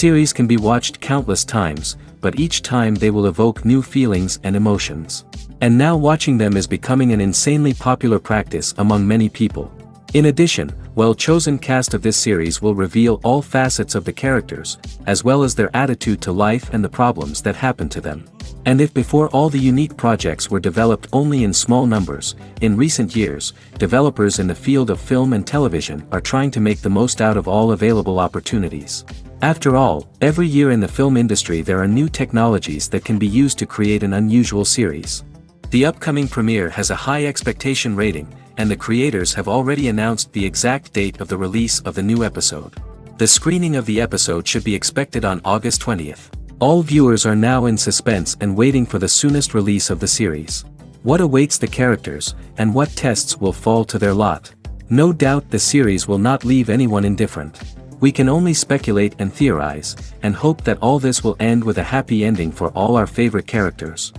Series can be watched countless times, but each time they will evoke new feelings and emotions. And now watching them is becoming an insanely popular practice among many people. In addition, well-chosen cast of this series will reveal all facets of the characters, as well as their attitude to life and the problems that happen to them. And if before all the unique projects were developed only in small numbers, in recent years, developers in the field of film and television are trying to make the most out of all available opportunities. After all, every year in the film industry there are new technologies that can be used to create an unusual series. The upcoming premiere has a high expectation rating, and the creators have already announced the exact date of the release of the new episode. The screening of the episode should be expected on August 20th. All viewers are now in suspense and waiting for the soonest release of the series. What awaits the characters, and what tests will fall to their lot? No doubt the series will not leave anyone indifferent. We can only speculate and theorize, and hope that all this will end with a happy ending for all our favorite characters.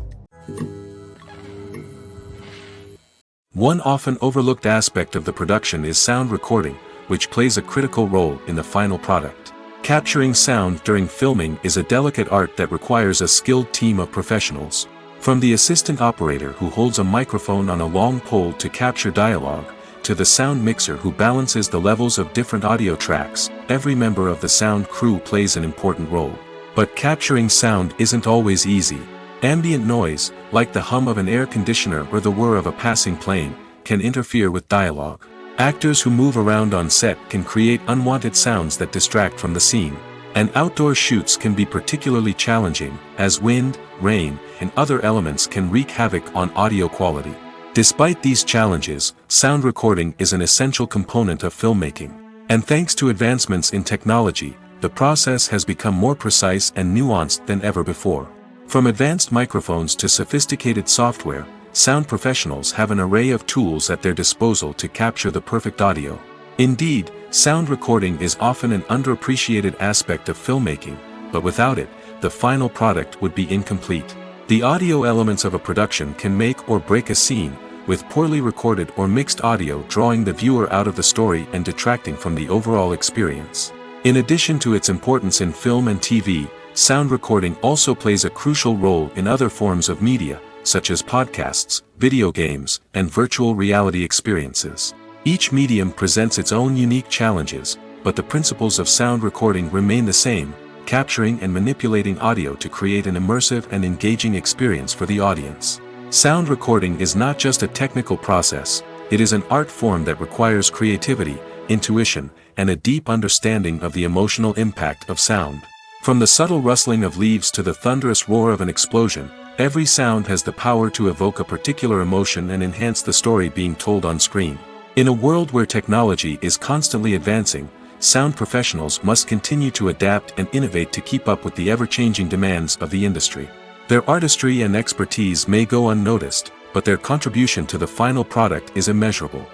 One often overlooked aspect of the production is sound recording, which plays a critical role in the final product. Capturing sound during filming is a delicate art that requires a skilled team of professionals. From the assistant operator who holds a microphone on a long pole to capture dialogue, to the sound mixer who balances the levels of different audio tracks, every member of the sound crew plays an important role. But capturing sound isn't always easy. Ambient noise, like the hum of an air conditioner or the whir of a passing plane, can interfere with dialogue. Actors who move around on set can create unwanted sounds that distract from the scene. And outdoor shoots can be particularly challenging, as wind, rain, and other elements can wreak havoc on audio quality. Despite these challenges, sound recording is an essential component of filmmaking. And thanks to advancements in technology, the process has become more precise and nuanced than ever before. From advanced microphones to sophisticated software, sound professionals have an array of tools at their disposal to capture the perfect audio. Indeed, sound recording is often an underappreciated aspect of filmmaking, but without it, the final product would be incomplete. The audio elements of a production can make or break a scene, with poorly recorded or mixed audio drawing the viewer out of the story and detracting from the overall experience. In addition to its importance in film and TV, sound recording also plays a crucial role in other forms of media, such as podcasts, video games, and virtual reality experiences. Each medium presents its own unique challenges, but the principles of sound recording remain the same, capturing and manipulating audio to create an immersive and engaging experience for the audience. Sound recording is not just a technical process, it is an art form that requires creativity, intuition, and a deep understanding of the emotional impact of sound. From the subtle rustling of leaves to the thunderous roar of an explosion, every sound has the power to evoke a particular emotion and enhance the story being told on screen. In a world where technology is constantly advancing, sound professionals must continue to adapt and innovate to keep up with the ever-changing demands of the industry. Their artistry and expertise may go unnoticed, but their contribution to the final product is immeasurable.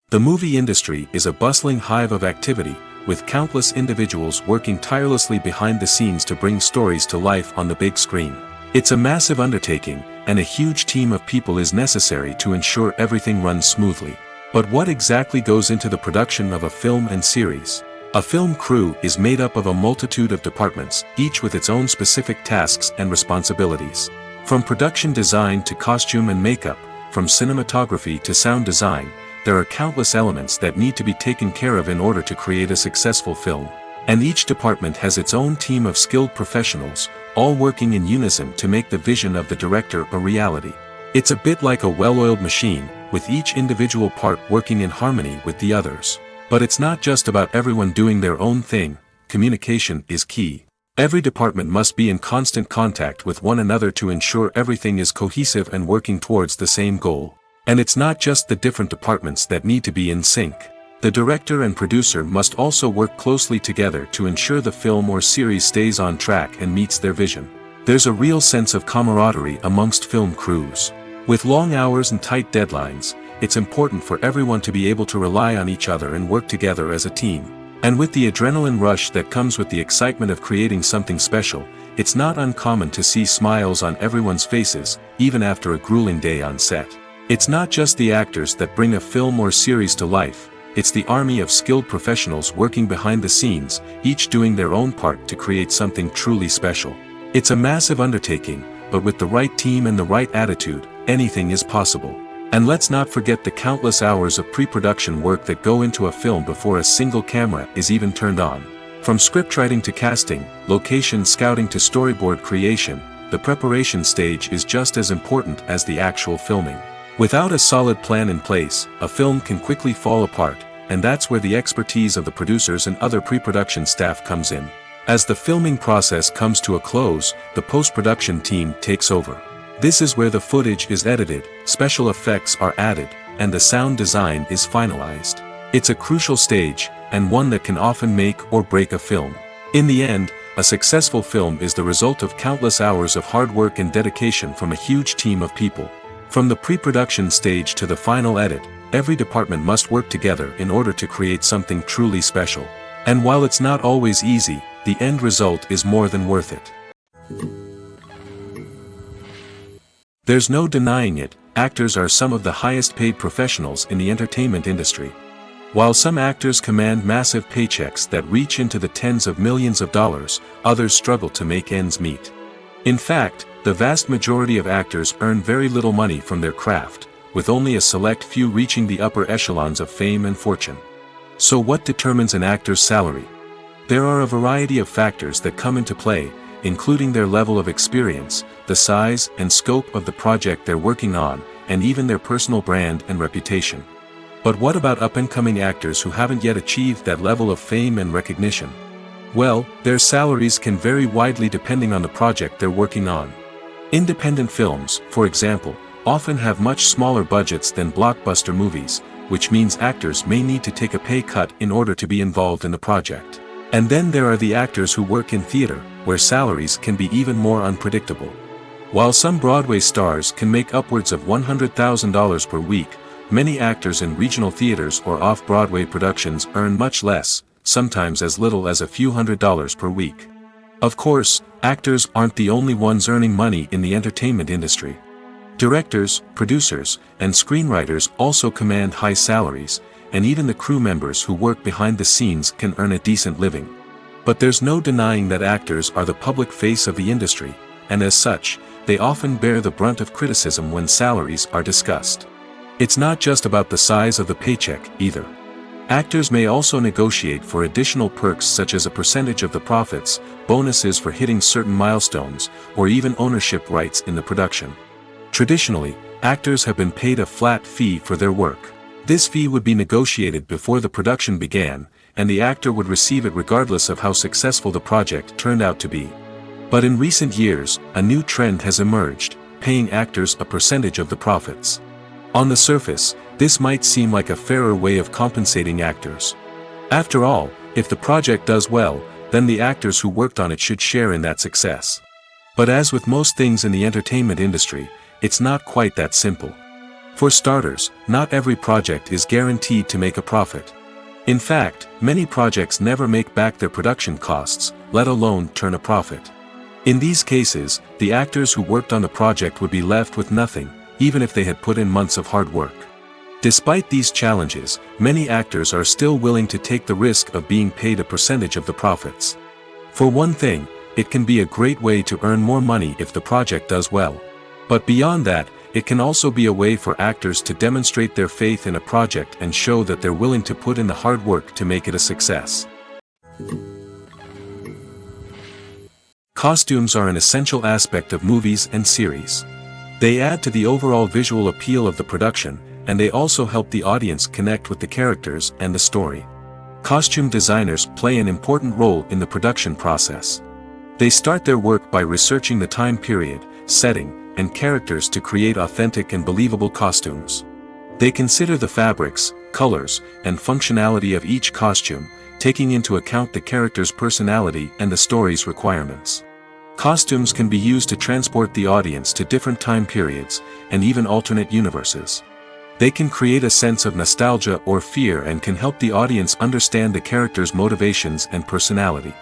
The movie industry is a bustling hive of activity, with countless individuals working tirelessly behind the scenes to bring stories to life on the big screen. It's a massive undertaking, and a huge team of people is necessary to ensure everything runs smoothly. But what exactly goes into the production of a film and series? A film crew is made up of a multitude of departments, each with its own specific tasks and responsibilities. From production design to costume and makeup, from cinematography to sound design, there are countless elements that need to be taken care of in order to create a successful film. And each department has its own team of skilled professionals, all working in unison to make the vision of the director a reality. It's a bit like a well-oiled machine, with each individual part working in harmony with the others. But it's not just about everyone doing their own thing, communication is key. Every department must be in constant contact with one another to ensure everything is cohesive and working towards the same goal. And it's not just the different departments that need to be in sync. The director and producer must also work closely together to ensure the film or series stays on track and meets their vision. There's a real sense of camaraderie amongst film crews. With long hours and tight deadlines, it's important for everyone to be able to rely on each other and work together as a team. And with the adrenaline rush that comes with the excitement of creating something special, it's not uncommon to see smiles on everyone's faces, even after a grueling day on set. It's not just the actors that bring a film or series to life, it's the army of skilled professionals working behind the scenes, each doing their own part to create something truly special. It's a massive undertaking, but with the right team and the right attitude, anything is possible. And let's not forget the countless hours of pre-production work that go into a film before a single camera is even turned on. From scriptwriting to casting, location scouting to storyboard creation, the preparation stage is just as important as the actual filming. Without a solid plan in place, a film can quickly fall apart, and that's where the expertise of the producers and other pre-production staff comes in. As the filming process comes to a close, the post-production team takes over. This is where the footage is edited, special effects are added, and the sound design is finalized. It's a crucial stage, and one that can often make or break a film. In the end, a successful film is the result of countless hours of hard work and dedication from a huge team of people. From the pre-production stage to the final edit, every department must work together in order to create something truly special. And while it's not always easy, the end result is more than worth it. There's no denying it, actors are some of the highest paid professionals in the entertainment industry. While some actors command massive paychecks that reach into the tens of millions of dollars, others struggle to make ends meet. In fact, the vast majority of actors earn very little money from their craft, with only a select few reaching the upper echelons of fame and fortune. So what determines an actor's salary? There are a variety of factors that come into play, including their level of experience, the size and scope of the project they're working on, and even their personal brand and reputation. But what about up-and-coming actors who haven't yet achieved that level of fame and recognition? Well, their salaries can vary widely depending on the project they're working on. Independent films, for example, often have much smaller budgets than blockbuster movies, which means actors may need to take a pay cut in order to be involved in the project. And then there are the actors who work in theater, where salaries can be even more unpredictable. While some Broadway stars can make upwards of $100,000 per week, many actors in regional theaters or off-Broadway productions earn much less, sometimes as little as a few $100s per week. Of course, actors aren't the only ones earning money in the entertainment industry. Directors, producers, and screenwriters also command high salaries, and even the crew members who work behind the scenes can earn a decent living. But there's no denying that actors are the public face of the industry, and as such, they often bear the brunt of criticism when salaries are discussed. It's not just about the size of the paycheck, either. Actors may also negotiate for additional perks such as a percentage of the profits, bonuses for hitting certain milestones, or even ownership rights in the production. Traditionally, actors have been paid a flat fee for their work. This fee would be negotiated before the production began, and the actor would receive it regardless of how successful the project turned out to be. But in recent years, a new trend has emerged, paying actors a percentage of the profits. On the surface, this might seem like a fairer way of compensating actors. After all, if the project does well, then the actors who worked on it should share in that success. But as with most things in the entertainment industry, it's not quite that simple. For starters, not every project is guaranteed to make a profit. In fact, many projects never make back their production costs, let alone turn a profit. In these cases, the actors who worked on the project would be left with nothing, even if they had put in months of hard work. Despite these challenges, many actors are still willing to take the risk of being paid a percentage of the profits. For one thing, it can be a great way to earn more money if the project does well. But beyond that, it can also be a way for actors to demonstrate their faith in a project and show that they're willing to put in the hard work to make it a success. Costumes are an essential aspect of movies and series. They add to the overall visual appeal of the production, and they also help the audience connect with the characters and the story. Costume designers play an important role in the production process. They start their work by researching the time period, setting, and characters to create authentic and believable costumes. They consider the fabrics, colors, and functionality of each costume, taking into account the character's personality and the story's requirements. Costumes can be used to transport the audience to different time periods, and even alternate universes. They can create a sense of nostalgia or fear and can help the audience understand the character's motivations and personality.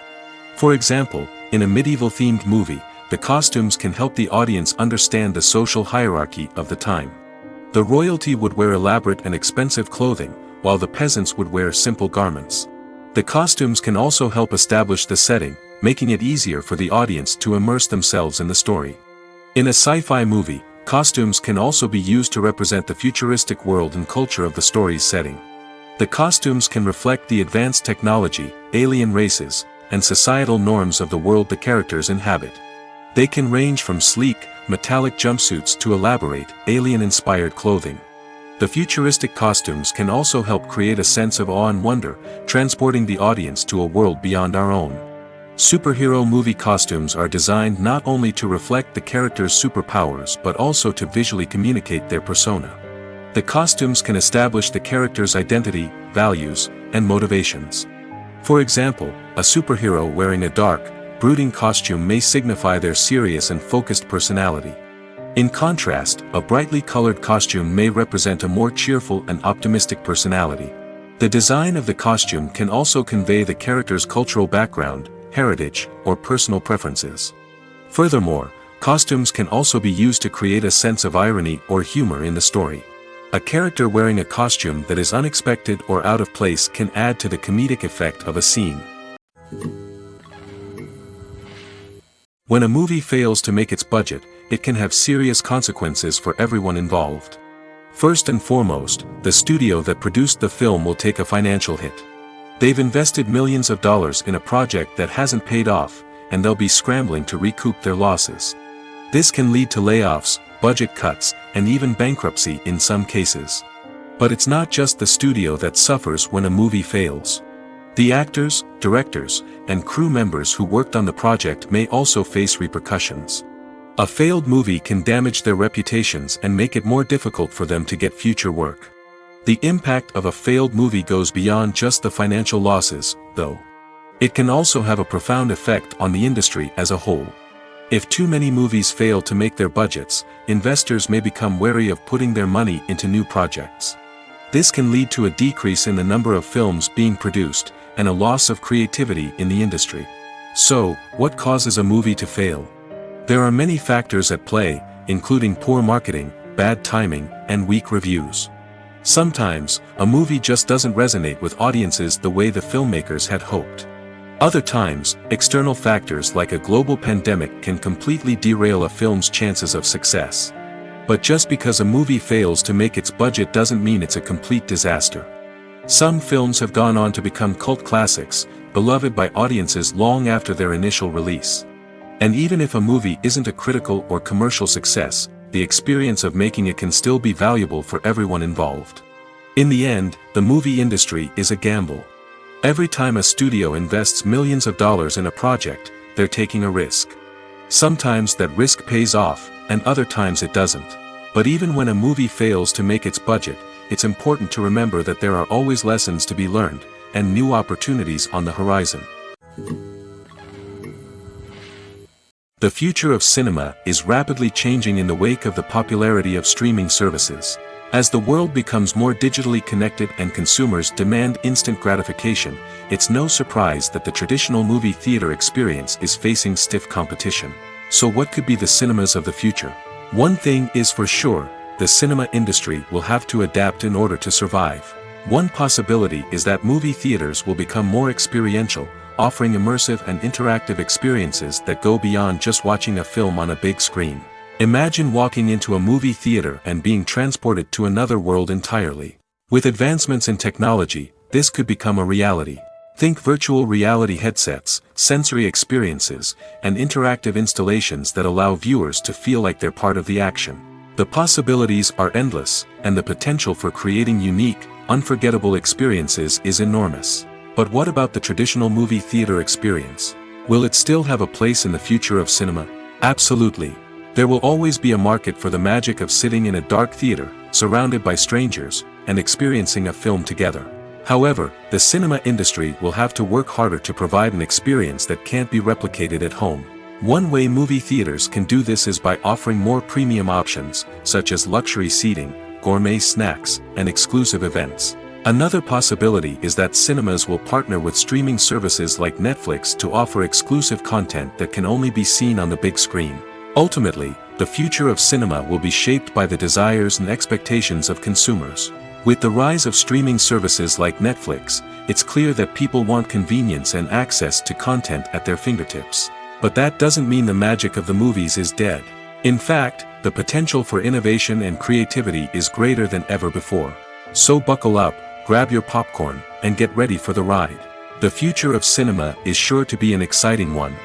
For example, in a medieval-themed movie, the costumes can help the audience understand the social hierarchy of the time. The royalty would wear elaborate and expensive clothing, while the peasants would wear simple garments. The costumes can also help establish the setting, making it easier for the audience to immerse themselves in the story. In a sci-fi movie, costumes can also be used to represent the futuristic world and culture of the story's setting. The costumes can reflect the advanced technology, alien races, and societal norms of the world the characters inhabit. They can range from sleek, metallic jumpsuits to elaborate, alien-inspired clothing. The futuristic costumes can also help create a sense of awe and wonder, transporting the audience to a world beyond our own. Superhero movie costumes are designed not only to reflect the character's superpowers but also to visually communicate their persona. The costumes can establish the character's identity, values, and motivations. For example, a superhero wearing a dark, brooding costume may signify their serious and focused personality. In contrast, a brightly colored costume may represent a more cheerful and optimistic personality. The design of the costume can also convey the character's cultural background, heritage, or personal preferences. Furthermore, costumes can also be used to create a sense of irony or humor in the story. A character wearing a costume that is unexpected or out of place can add to the comedic effect of a scene. When a movie fails to make its budget, it can have serious consequences for everyone involved. First and foremost, the studio that produced the film will take a financial hit. They've invested millions of dollars in a project that hasn't paid off, and they'll be scrambling to recoup their losses. This can lead to layoffs, budget cuts, and even bankruptcy in some cases. But it's not just the studio that suffers when a movie fails. The actors, directors, and crew members who worked on the project may also face repercussions. A failed movie can damage their reputations and make it more difficult for them to get future work. The impact of a failed movie goes beyond just the financial losses, though. It can also have a profound effect on the industry as a whole. If too many movies fail to make their budgets, investors may become wary of putting their money into new projects. This can lead to a decrease in the number of films being produced, and a loss of creativity in the industry. So, what causes a movie to fail? There are many factors at play, including poor marketing, bad timing, and weak reviews. Sometimes, a movie just doesn't resonate with audiences the way the filmmakers had hoped. Other times, external factors like a global pandemic can completely derail a film's chances of success. But just because a movie fails to make its budget doesn't mean it's a complete disaster. Some films have gone on to become cult classics, beloved by audiences long after their initial release. And even if a movie isn't a critical or commercial success, the experience of making it can still be valuable for everyone involved. In the end, the movie industry is a gamble. Every time a studio invests millions of dollars in a project, they're taking a risk. Sometimes that risk pays off, and other times it doesn't. But even when a movie fails to make its budget, it's important to remember that there are always lessons to be learned, and new opportunities on the horizon. The future of cinema is rapidly changing in the wake of the popularity of streaming services. As the world becomes more digitally connected and consumers demand instant gratification, it's no surprise that the traditional movie theater experience is facing stiff competition. So what could be the cinemas of the future? One thing is for sure, the cinema industry will have to adapt in order to survive. One possibility is that movie theaters will become more experiential, offering immersive and interactive experiences that go beyond just watching a film on a big screen. Imagine walking into a movie theater and being transported to another world entirely. With advancements in technology, this could become a reality. Think virtual reality headsets, sensory experiences, and interactive installations that allow viewers to feel like they're part of the action. The possibilities are endless, and the potential for creating unique, unforgettable experiences is enormous. But what about the traditional movie theater experience? Will it still have a place in the future of cinema? Absolutely. There will always be a market for the magic of sitting in a dark theater, surrounded by strangers, and experiencing a film together. However, the cinema industry will have to work harder to provide an experience that can't be replicated at home. One way movie theaters can do this is by offering more premium options, such as luxury seating, gourmet snacks, and exclusive events. Another possibility is that cinemas will partner with streaming services like Netflix to offer exclusive content that can only be seen on the big screen. Ultimately, the future of cinema will be shaped by the desires and expectations of consumers. With the rise of streaming services like Netflix, it's clear that people want convenience and access to content at their fingertips. But that doesn't mean the magic of the movies is dead. In fact, the potential for innovation and creativity is greater than ever before. So buckle up, grab your popcorn, and get ready for the ride. The future of cinema is sure to be an exciting one.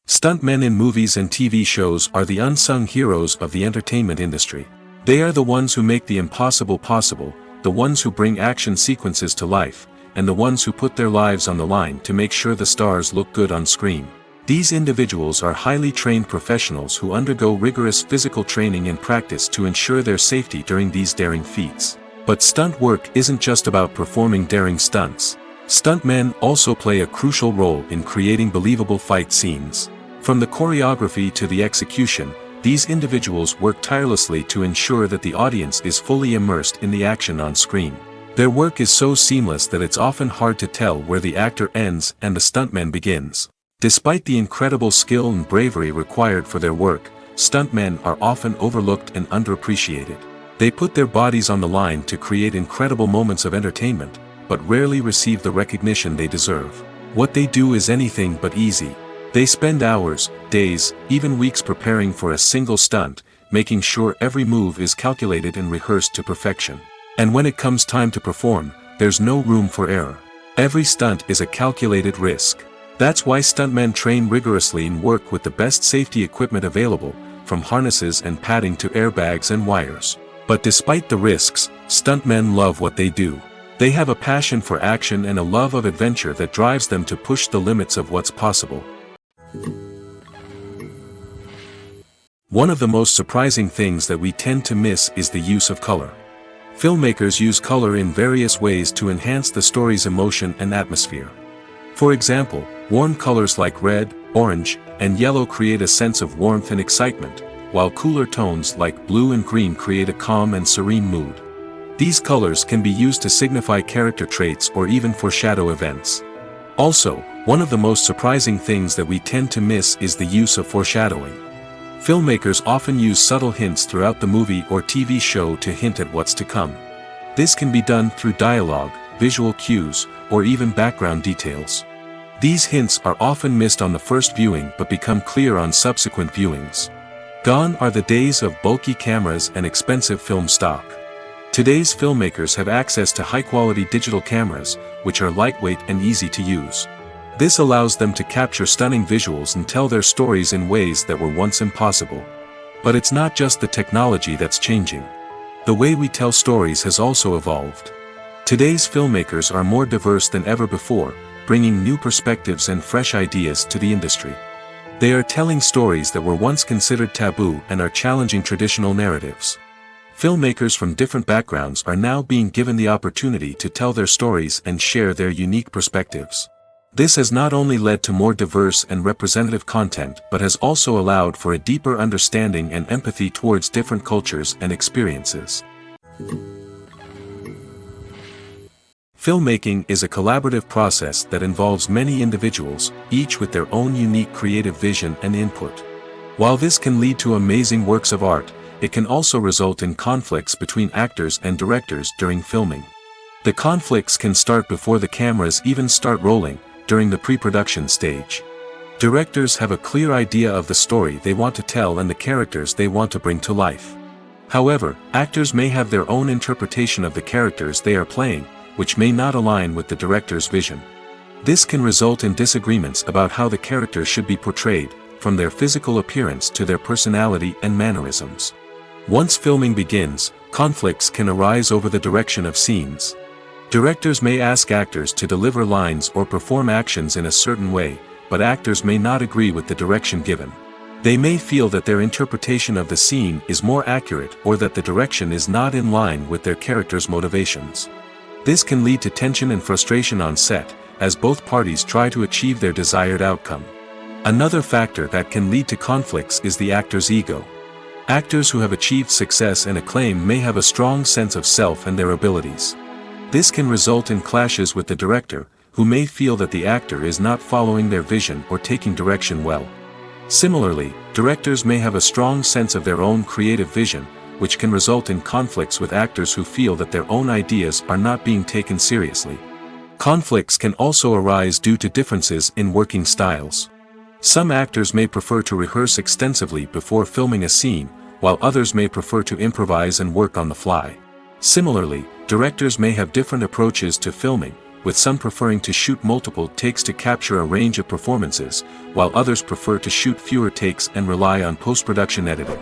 Stuntmen in movies and TV shows are the unsung heroes of the entertainment industry. They are the ones who make the impossible possible, the ones who bring action sequences to life, and the ones who put their lives on the line to make sure the stars look good on screen. These individuals are highly trained professionals who undergo rigorous physical training and practice to ensure their safety during these daring feats. But stunt work isn't just about performing daring stunts. Stuntmen also play a crucial role in creating believable fight scenes. From the choreography to the execution, these individuals work tirelessly to ensure that the audience is fully immersed in the action on screen. Their work is so seamless that it's often hard to tell where the actor ends and the stuntman begins. Despite the incredible skill and bravery required for their work, stuntmen are often overlooked and underappreciated. They put their bodies on the line to create incredible moments of entertainment, but rarely receive the recognition they deserve. What they do is anything but easy. They spend hours, days, even weeks preparing for a single stunt, making sure every move is calculated and rehearsed to perfection. And when it comes time to perform, there's no room for error. Every stunt is a calculated risk. That's why stuntmen train rigorously and work with the best safety equipment available, from harnesses and padding to airbags and wires. But despite the risks, stuntmen love what they do. They have a passion for action and a love of adventure that drives them to push the limits of what's possible. One of the most surprising things that we tend to miss is the use of color. Filmmakers use color in various ways to enhance the story's emotion and atmosphere. For example, warm colors like red, orange, and yellow create a sense of warmth and excitement, while cooler tones like blue and green create a calm and serene mood. These colors can be used to signify character traits or even foreshadow events. Also, one of the most surprising things that we tend to miss is the use of foreshadowing. Filmmakers often use subtle hints throughout the movie or TV show to hint at what's to come. This can be done through dialogue, visual cues, or even background details. These hints are often missed on the first viewing but become clear on subsequent viewings. Gone are the days of bulky cameras and expensive film stock. Today's filmmakers have access to high-quality digital cameras, which are lightweight and easy to use. This allows them to capture stunning visuals and tell their stories in ways that were once impossible. But it's not just the technology that's changing. The way we tell stories has also evolved. Today's filmmakers are more diverse than ever before, bringing new perspectives and fresh ideas to the industry. They are telling stories that were once considered taboo and are challenging traditional narratives. Filmmakers from different backgrounds are now being given the opportunity to tell their stories and share their unique perspectives. This has not only led to more diverse and representative content but has also allowed for a deeper understanding and empathy towards different cultures and experiences. Filmmaking is a collaborative process that involves many individuals, each with their own unique creative vision and input. While this can lead to amazing works of art, it can also result in conflicts between actors and directors during filming. The conflicts can start before the cameras even start rolling, during the pre-production stage. Directors have a clear idea of the story they want to tell and the characters they want to bring to life. However, actors may have their own interpretation of the characters they are playing, which may not align with the director's vision. This can result in disagreements about how the characters should be portrayed, from their physical appearance to their personality and mannerisms. Once filming begins, conflicts can arise over the direction of scenes. Directors may ask actors to deliver lines or perform actions in a certain way, but actors may not agree with the direction given. They may feel that their interpretation of the scene is more accurate or that the direction is not in line with their character's motivations. This can lead to tension and frustration on set, as both parties try to achieve their desired outcome. Another factor that can lead to conflicts is the actor's ego. Actors who have achieved success and acclaim may have a strong sense of self and their abilities. This can result in clashes with the director, who may feel that the actor is not following their vision or taking direction well. Similarly, directors may have a strong sense of their own creative vision, which can result in conflicts with actors who feel that their own ideas are not being taken seriously. Conflicts can also arise due to differences in working styles. Some actors may prefer to rehearse extensively before filming a scene, while others may prefer to improvise and work on the fly. Similarly, directors may have different approaches to filming, with some preferring to shoot multiple takes to capture a range of performances, while others prefer to shoot fewer takes and rely on post-production editing.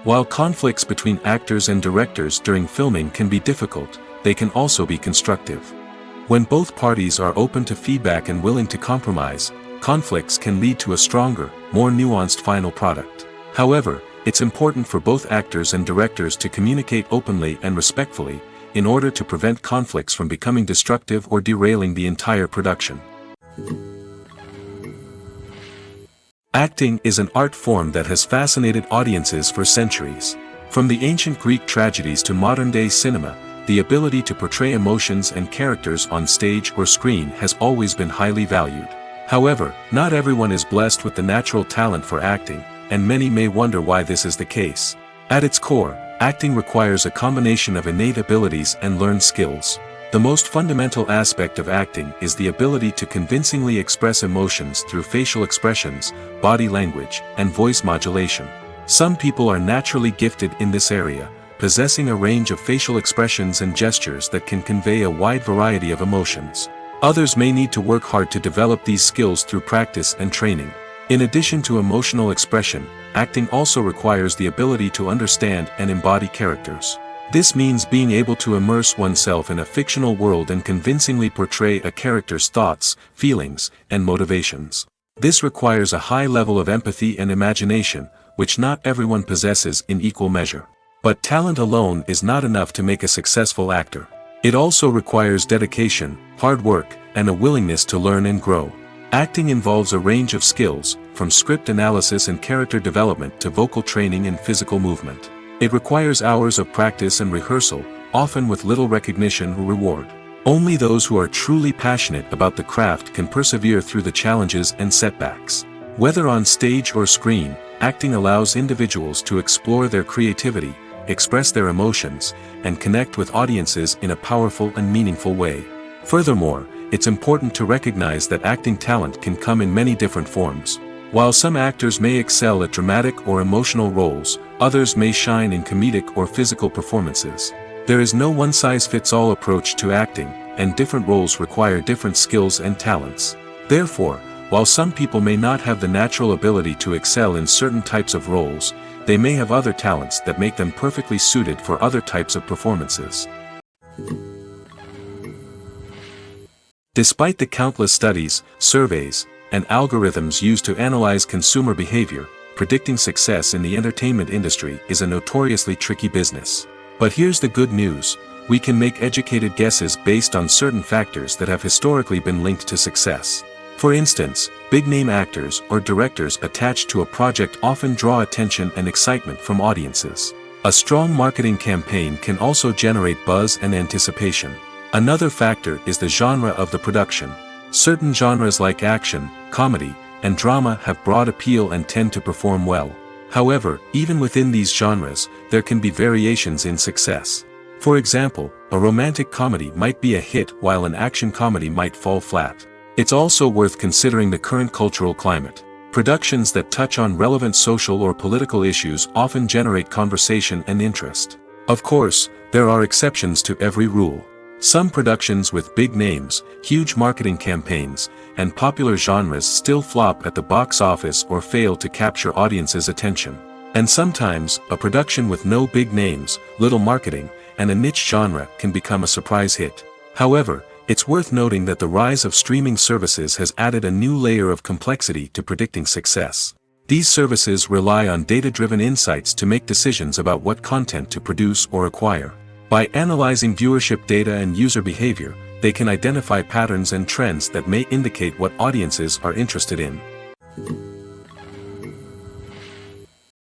While conflicts between actors and directors during filming can be difficult, they can also be constructive. When both parties are open to feedback and willing to compromise, conflicts can lead to a stronger, more nuanced final product. However, it's important for both actors and directors to communicate openly and respectfully, in order to prevent conflicts from becoming destructive or derailing the entire production. Acting is an art form that has fascinated audiences for centuries. From the ancient Greek tragedies to modern-day cinema, the ability to portray emotions and characters on stage or screen has always been highly valued. However, not everyone is blessed with the natural talent for acting, and many may wonder why this is the case. At its core, acting requires a combination of innate abilities and learned skills. The most fundamental aspect of acting is the ability to convincingly express emotions through facial expressions, body language, and voice modulation. Some people are naturally gifted in this area, possessing a range of facial expressions and gestures that can convey a wide variety of emotions. Others may need to work hard to develop these skills through practice and training. In addition to emotional expression, acting also requires the ability to understand and embody characters. This means being able to immerse oneself in a fictional world and convincingly portray a character's thoughts, feelings, and motivations. This requires a high level of empathy and imagination, which not everyone possesses in equal measure. But talent alone is not enough to make a successful actor. It also requires dedication, hard work, and a willingness to learn and grow. Acting involves a range of skills, from script analysis and character development to vocal training and physical movement. It requires hours of practice and rehearsal, often with little recognition or reward. Only those who are truly passionate about the craft can persevere through the challenges and setbacks. Whether on stage or screen, acting allows individuals to explore their creativity, express their emotions, and connect with audiences in a powerful and meaningful way. Furthermore, it's important to recognize that acting talent can come in many different forms. While some actors may excel at dramatic or emotional roles, others may shine in comedic or physical performances. There is no one-size-fits-all approach to acting, and different roles require different skills and talents. Therefore, while some people may not have the natural ability to excel in certain types of roles, they may have other talents that make them perfectly suited for other types of performances. Despite the countless studies, surveys, and algorithms used to analyze consumer behavior, predicting success in the entertainment industry is a notoriously tricky business. But here's the good news: we can make educated guesses based on certain factors that have historically been linked to success. For instance, big-name actors or directors attached to a project often draw attention and excitement from audiences. A strong marketing campaign can also generate buzz and anticipation. Another factor is the genre of the production. Certain genres like action, comedy, and drama have broad appeal and tend to perform well. However, even within these genres, there can be variations in success. For example, a romantic comedy might be a hit while an action comedy might fall flat. It's also worth considering the current cultural climate. Productions that touch on relevant social or political issues often generate conversation and interest. Of course, there are exceptions to every rule. Some productions with big names, huge marketing campaigns, and popular genres still flop at the box office or fail to capture audiences' attention. And sometimes, a production with no big names, little marketing, and a niche genre can become a surprise hit. However, it's worth noting that the rise of streaming services has added a new layer of complexity to predicting success. These services rely on data-driven insights to make decisions about what content to produce or acquire. By analyzing viewership data and user behavior, they can identify patterns and trends that may indicate what audiences are interested in.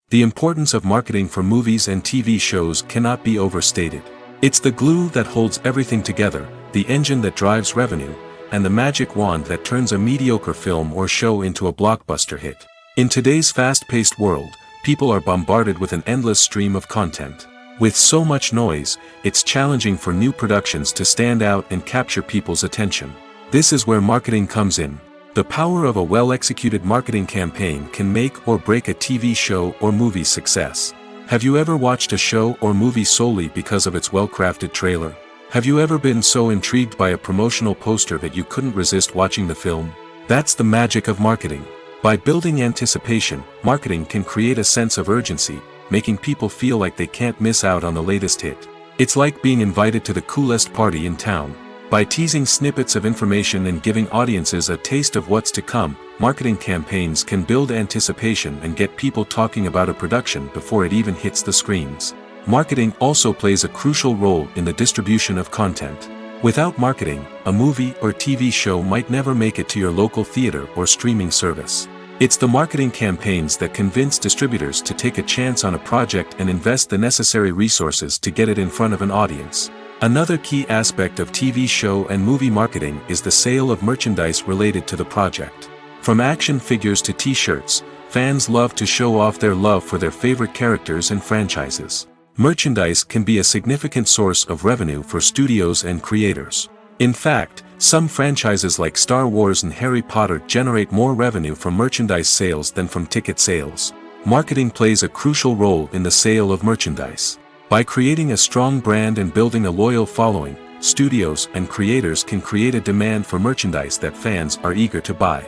The importance of marketing for movies and TV shows cannot be overstated. It's the glue that holds everything together, the engine that drives revenue, and the magic wand that turns a mediocre film or show into a blockbuster hit. In today's fast-paced world, people are bombarded with an endless stream of content. With so much noise, it's challenging for new productions to stand out and capture people's attention. This is where marketing comes in. The power of a well-executed marketing campaign can make or break a TV show or movie's success. Have you ever watched a show or movie solely because of its well-crafted trailer? Have you ever been so intrigued by a promotional poster that you couldn't resist watching the film? That's the magic of marketing. By building anticipation, marketing can create a sense of urgency, making people feel like they can't miss out on the latest hit. It's like being invited to the coolest party in town. By teasing snippets of information and giving audiences a taste of what's to come, marketing campaigns can build anticipation and get people talking about a production before it even hits the screens. Marketing also plays a crucial role in the distribution of content. Without marketing, a movie or TV show might never make it to your local theater or streaming service. It's the marketing campaigns that convince distributors to take a chance on a project and invest the necessary resources to get it in front of an audience. Another key aspect of TV show and movie marketing is the sale of merchandise related to the project. From action figures to t-shirts, fans love to show off their love for their favorite characters and franchises. Merchandise can be a significant source of revenue for studios and creators. In fact, some franchises like Star Wars and Harry Potter generate more revenue from merchandise sales than from ticket sales. Marketing plays a crucial role in the sale of merchandise. By creating a strong brand and building a loyal following, studios and creators can create a demand for merchandise that fans are eager to buy.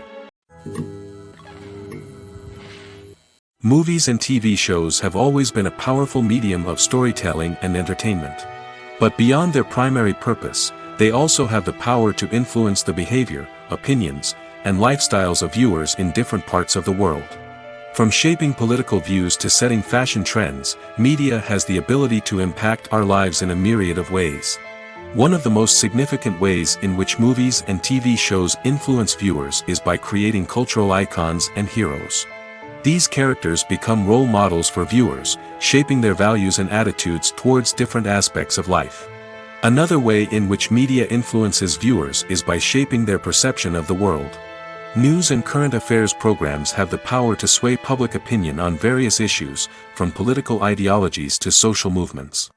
Movies and TV shows have always been a powerful medium of storytelling and entertainment. But beyond their primary purpose, they also have the power to influence the behavior, opinions, and lifestyles of viewers in different parts of the world. From shaping political views to setting fashion trends, media has the ability to impact our lives in a myriad of ways. One of the most significant ways in which movies and TV shows influence viewers is by creating cultural icons and heroes. These characters become role models for viewers, shaping their values and attitudes towards different aspects of life. Another way in which media influences viewers is by shaping their perception of the world. News and current affairs programs have the power to sway public opinion on various issues, from political ideologies to social movements.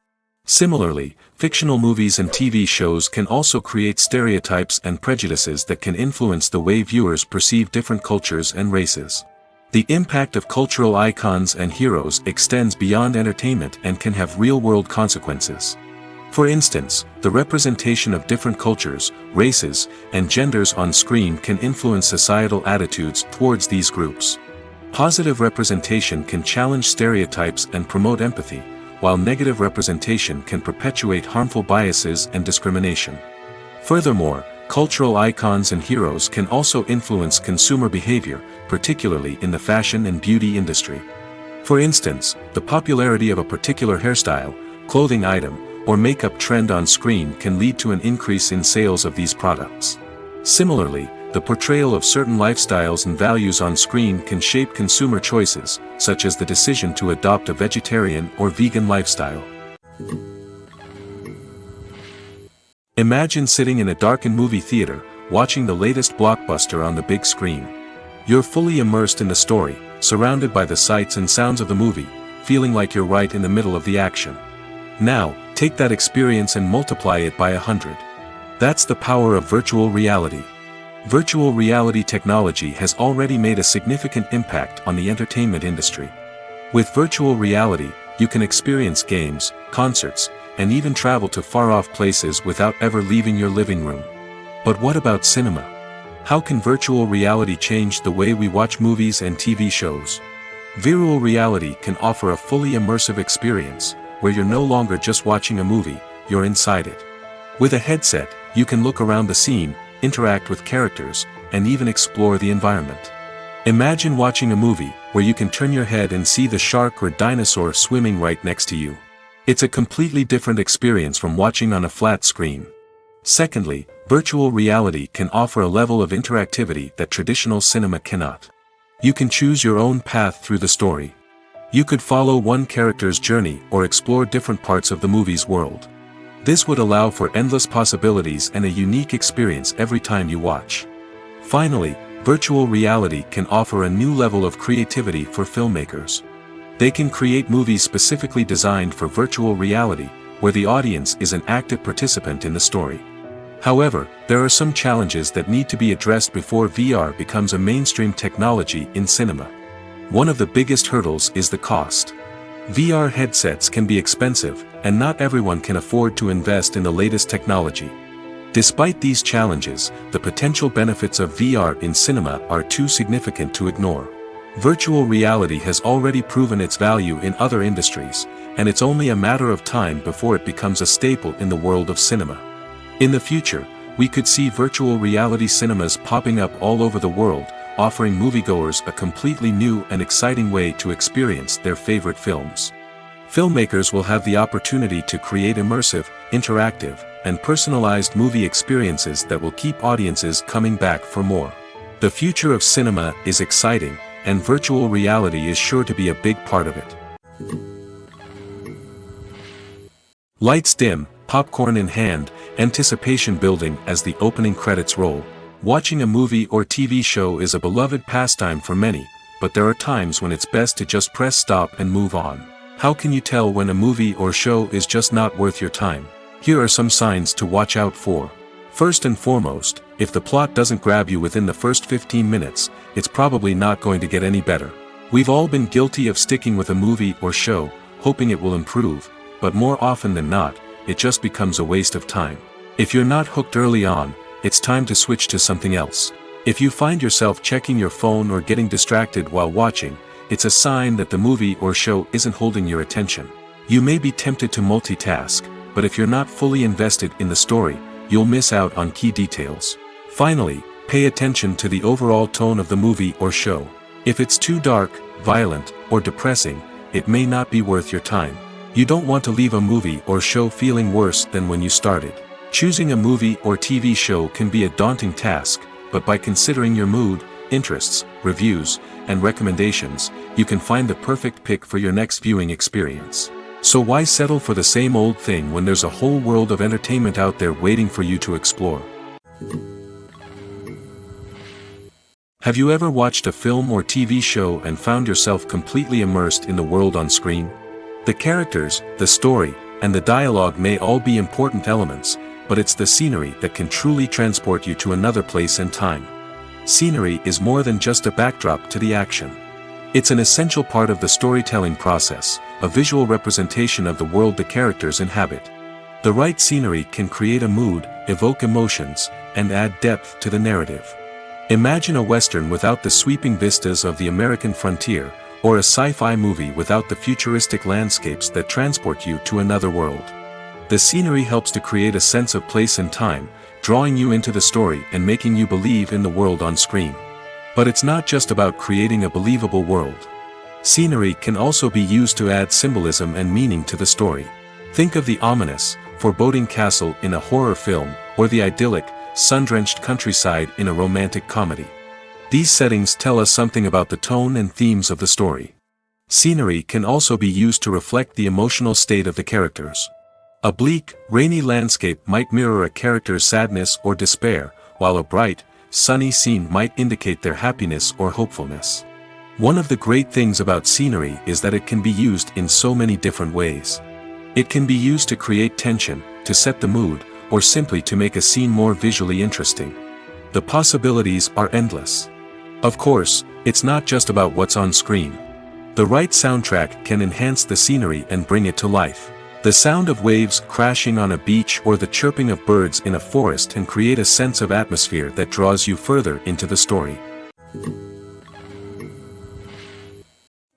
Similarly, fictional movies and TV shows can also create stereotypes and prejudices that can influence the way viewers perceive different cultures and races. The impact of cultural icons and heroes extends beyond entertainment and can have real-world consequences. For instance, the representation of different cultures, races, and genders on screen can influence societal attitudes towards these groups. Positive representation can challenge stereotypes and promote empathy, while negative representation can perpetuate harmful biases and discrimination. Furthermore, cultural icons and heroes can also influence consumer behavior, particularly in the fashion and beauty industry. For instance, the popularity of a particular hairstyle, clothing item, or makeup trend on screen can lead to an increase in sales of these products. Similarly, the portrayal of certain lifestyles and values on screen can shape consumer choices, such as the decision to adopt a vegetarian or vegan lifestyle. Imagine sitting in a darkened movie theater, watching the latest blockbuster on the big screen. You're fully immersed in the story, surrounded by the sights and sounds of the movie, feeling like you're right in the middle of the action. Now, take that experience and multiply it by 100. That's the power of virtual reality. Virtual reality technology has already made a significant impact on the entertainment industry. With virtual reality, you can experience games, concerts, and even travel to far-off places without ever leaving your living room. But what about cinema? How can virtual reality change the way we watch movies and TV shows? Virtual reality can offer a fully immersive experience, where you're no longer just watching a movie, you're inside it. With a headset, you can look around the scene, interact with characters, and even explore the environment. Imagine watching a movie, where you can turn your head and see the shark or dinosaur swimming right next to you. It's a completely different experience from watching on a flat screen. Secondly, virtual reality can offer a level of interactivity that traditional cinema cannot. You can choose your own path through the story. You could follow one character's journey or explore different parts of the movie's world. This would allow for endless possibilities and a unique experience every time you watch. Finally, virtual reality can offer a new level of creativity for filmmakers. They can create movies specifically designed for virtual reality, where the audience is an active participant in the story. However, there are some challenges that need to be addressed before VR becomes a mainstream technology in cinema. One of the biggest hurdles is the cost. VR headsets can be expensive, and not everyone can afford to invest in the latest technology. Despite these challenges, the potential benefits of VR in cinema are too significant to ignore. Virtual reality has already proven its value in other industries, and it's only a matter of time before it becomes a staple in the world of cinema. In the future, we could see virtual reality cinemas popping up all over the world, offering moviegoers a completely new and exciting way to experience their favorite films. Filmmakers will have the opportunity to create immersive, interactive, and personalized movie experiences that will keep audiences coming back for more. The future of cinema is exciting, and virtual reality is sure to be a big part of it. Lights dim, popcorn in hand, anticipation building as the opening credits roll. Watching a movie or TV show is a beloved pastime for many, but there are times when it's best to just press stop and move on. How can you tell when a movie or show is just not worth your time? Here are some signs to watch out for. First and foremost, if the plot doesn't grab you within the first 15 minutes, it's probably not going to get any better. We've all been guilty of sticking with a movie or show, hoping it will improve, but more often than not, it just becomes a waste of time. If you're not hooked early on, it's time to switch to something else. If you find yourself checking your phone or getting distracted while watching, it's a sign that the movie or show isn't holding your attention. You may be tempted to multitask, but if you're not fully invested in the story, you'll miss out on key details. Finally, pay attention to the overall tone of the movie or show. If it's too dark, violent, or depressing, it may not be worth your time. You don't want to leave a movie or show feeling worse than when you started. Choosing a movie or TV show can be a daunting task, but by considering your mood, interests, reviews, and recommendations, you can find the perfect pick for your next viewing experience. So why settle for the same old thing when there's a whole world of entertainment out there waiting for you to explore? Have you ever watched a film or TV show and found yourself completely immersed in the world on screen? The characters, the story, and the dialogue may all be important elements, but it's the scenery that can truly transport you to another place and time. Scenery is more than just a backdrop to the action. It's an essential part of the storytelling process, a visual representation of the world the characters inhabit. The right scenery can create a mood, evoke emotions, and add depth to the narrative. Imagine a Western without the sweeping vistas of the American frontier, or a sci-fi movie without the futuristic landscapes that transport you to another world. The scenery helps to create a sense of place and time, drawing you into the story and making you believe in the world on screen. But it's not just about creating a believable world. Scenery can also be used to add symbolism and meaning to the story. Think of the ominous, foreboding castle in a horror film, or the idyllic, sun-drenched countryside in a romantic comedy. These settings tell us something about the tone and themes of the story. Scenery can also be used to reflect the emotional state of the characters. A bleak, rainy landscape might mirror a character's sadness or despair, while a bright, sunny scene might indicate their happiness or hopefulness. One of the great things about scenery is that it can be used in so many different ways. It can be used to create tension, to set the mood, or simply to make a scene more visually interesting. The possibilities are endless. Of course, it's not just about what's on screen. The right soundtrack can enhance the scenery and bring it to life. The sound of waves crashing on a beach or the chirping of birds in a forest can create a sense of atmosphere that draws you further into the story.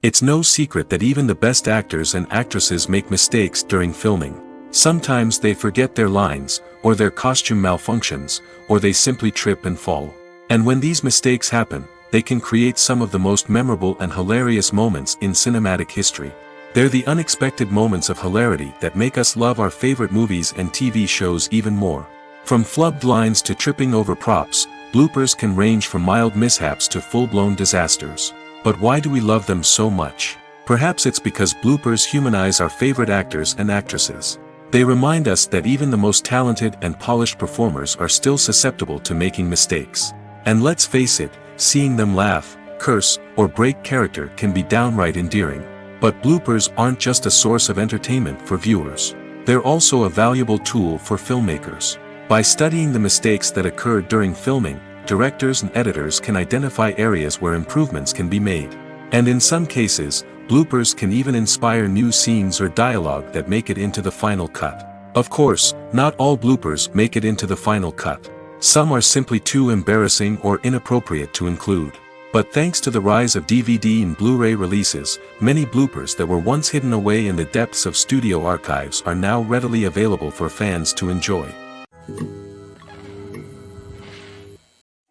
It's no secret that even the best actors and actresses make mistakes during filming. Sometimes they forget their lines, or their costume malfunctions, or they simply trip and fall. And when these mistakes happen, they can create some of the most memorable and hilarious moments in cinematic history. They're the unexpected moments of hilarity that make us love our favorite movies and TV shows even more. From flubbed lines to tripping over props, bloopers can range from mild mishaps to full-blown disasters. But why do we love them so much? Perhaps it's because bloopers humanize our favorite actors and actresses. They remind us that even the most talented and polished performers are still susceptible to making mistakes. And let's face it, seeing them laugh, curse, or break character can be downright endearing. But bloopers aren't just a source of entertainment for viewers. They're also a valuable tool for filmmakers. By studying the mistakes that occurred during filming, directors and editors can identify areas where improvements can be made. And in some cases, bloopers can even inspire new scenes or dialogue that make it into the final cut. Of course, not all bloopers make it into the final cut. Some are simply too embarrassing or inappropriate to include. But thanks to the rise of DVD and Blu-ray releases, many bloopers that were once hidden away in the depths of studio archives are now readily available for fans to enjoy.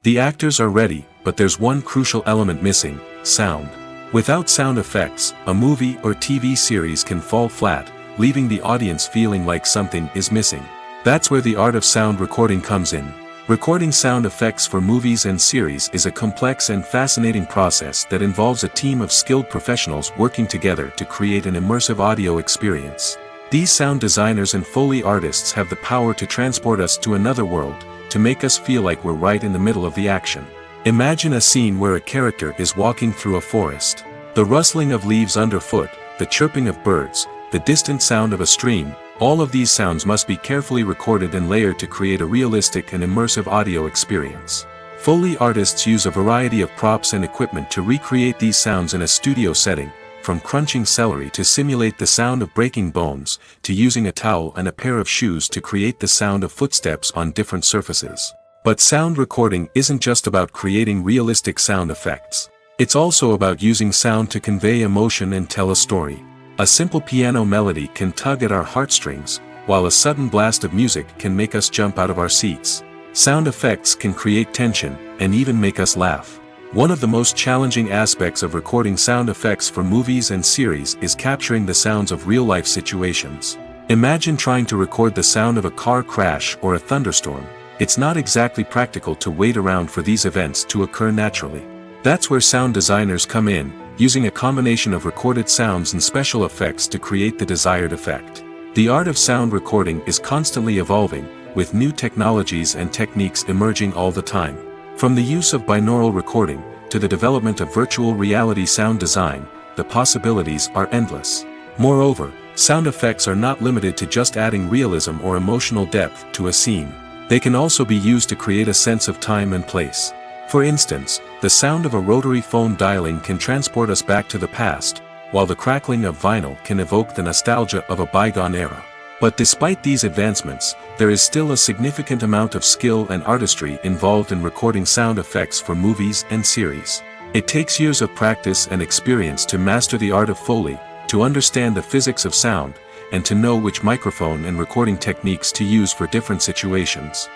The actors are ready, but there's one crucial element missing: sound. Without sound effects, a movie or TV series can fall flat, leaving the audience feeling like something is missing. That's where the art of sound recording comes in. Recording sound effects for movies and series is a complex and fascinating process that involves a team of skilled professionals working together to create an immersive audio experience. These sound designers and Foley artists have the power to transport us to another world, to make us feel like we're right in the middle of the action. Imagine a scene where a character is walking through a forest. The rustling of leaves underfoot, the chirping of birds, the distant sound of a stream, all of these sounds must be carefully recorded and layered to create a realistic and immersive audio experience. Foley artists use a variety of props and equipment to recreate these sounds in a studio setting, from crunching celery to simulate the sound of breaking bones, to using a towel and a pair of shoes to create the sound of footsteps on different surfaces. But sound recording isn't just about creating realistic sound effects. It's also about using sound to convey emotion and tell a story. A simple piano melody can tug at our heartstrings, while a sudden blast of music can make us jump out of our seats. Sound effects can create tension, and even make us laugh. One of the most challenging aspects of recording sound effects for movies and series is capturing the sounds of real-life situations. Imagine trying to record the sound of a car crash or a thunderstorm. It's not exactly practical to wait around for these events to occur naturally. That's where sound designers come in, using a combination of recorded sounds and special effects to create the desired effect. The art of sound recording is constantly evolving, with new technologies and techniques emerging all the time. From the use of binaural recording, to the development of virtual reality sound design, the possibilities are endless. Moreover, sound effects are not limited to just adding realism or emotional depth to a scene. They can also be used to create a sense of time and place. For instance, the sound of a rotary phone dialing can transport us back to the past, while the crackling of vinyl can evoke the nostalgia of a bygone era. But despite these advancements, there is still a significant amount of skill and artistry involved in recording sound effects for movies and series. It takes years of practice and experience to master the art of Foley, to understand the physics of sound, and to know which microphone and recording techniques to use for different situations.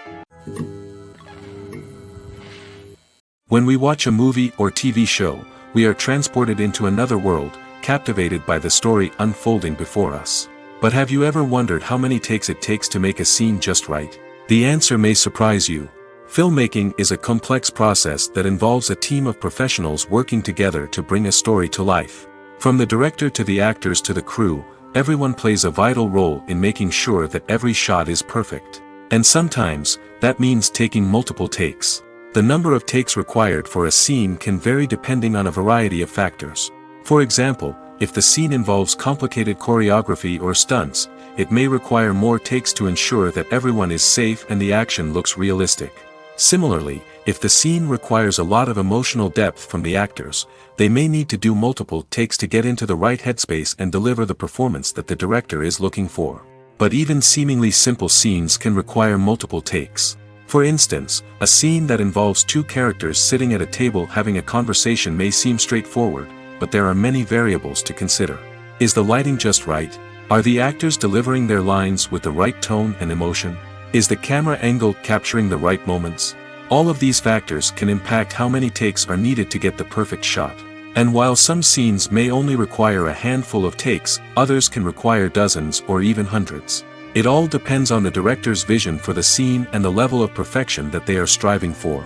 When we watch a movie or TV show, we are transported into another world, captivated by the story unfolding before us. But have you ever wondered how many takes it takes to make a scene just right? The answer may surprise you. Filmmaking is a complex process that involves a team of professionals working together to bring a story to life. From the director to the actors to the crew, everyone plays a vital role in making sure that every shot is perfect. And sometimes, that means taking multiple takes. The number of takes required for a scene can vary depending on a variety of factors. For example, if the scene involves complicated choreography or stunts, it may require more takes to ensure that everyone is safe and the action looks realistic. Similarly, if the scene requires a lot of emotional depth from the actors, they may need to do multiple takes to get into the right headspace and deliver the performance that the director is looking for. But even seemingly simple scenes can require multiple takes. For instance, a scene that involves two characters sitting at a table having a conversation may seem straightforward, but there are many variables to consider. Is the lighting just right? Are the actors delivering their lines with the right tone and emotion? Is the camera angle capturing the right moments? All of these factors can impact how many takes are needed to get the perfect shot. And while some scenes may only require a handful of takes, others can require dozens or even hundreds. It all depends on the director's vision for the scene and the level of perfection that they are striving for.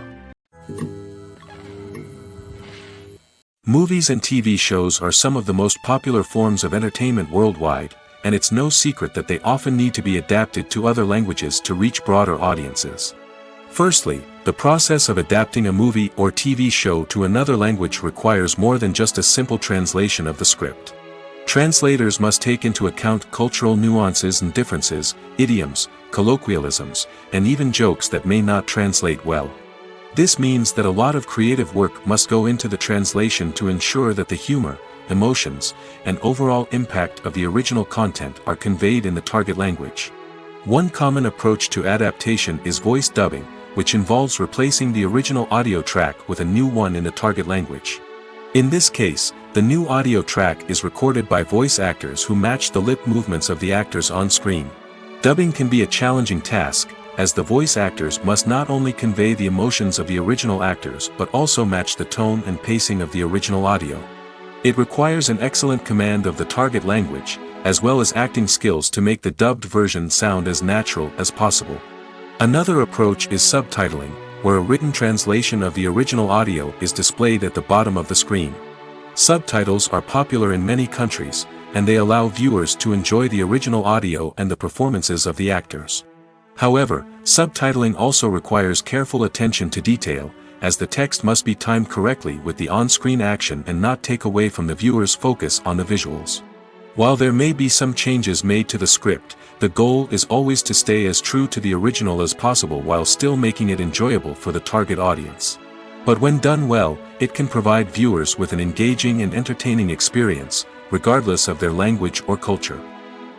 Movies and TV shows are some of the most popular forms of entertainment worldwide, and it's no secret that they often need to be adapted to other languages to reach broader audiences. Firstly, the process of adapting a movie or TV show to another language requires more than just a simple translation of the script. Translators must take into account cultural nuances and differences, idioms, colloquialisms, and even jokes that may not translate well. This means that a lot of creative work must go into the translation to ensure that the humor, emotions, and overall impact of the original content are conveyed in the target language. One common approach to adaptation is voice dubbing, which involves replacing the original audio track with a new one in the target language. In this case, the new audio track is recorded by voice actors who match the lip movements of the actors on screen. Dubbing can be a challenging task, as the voice actors must not only convey the emotions of the original actors but also match the tone and pacing of the original audio. It requires an excellent command of the target language, as well as acting skills to make the dubbed version sound as natural as possible. Another approach is subtitling, where a written translation of the original audio is displayed at the bottom of the screen. Subtitles are popular in many countries, and they allow viewers to enjoy the original audio and the performances of the actors. However, subtitling also requires careful attention to detail, as the text must be timed correctly with the on-screen action and not take away from the viewer's focus on the visuals. While there may be some changes made to the script, the goal is always to stay as true to the original as possible while still making it enjoyable for the target audience. But when done well, it can provide viewers with an engaging and entertaining experience, regardless of their language or culture.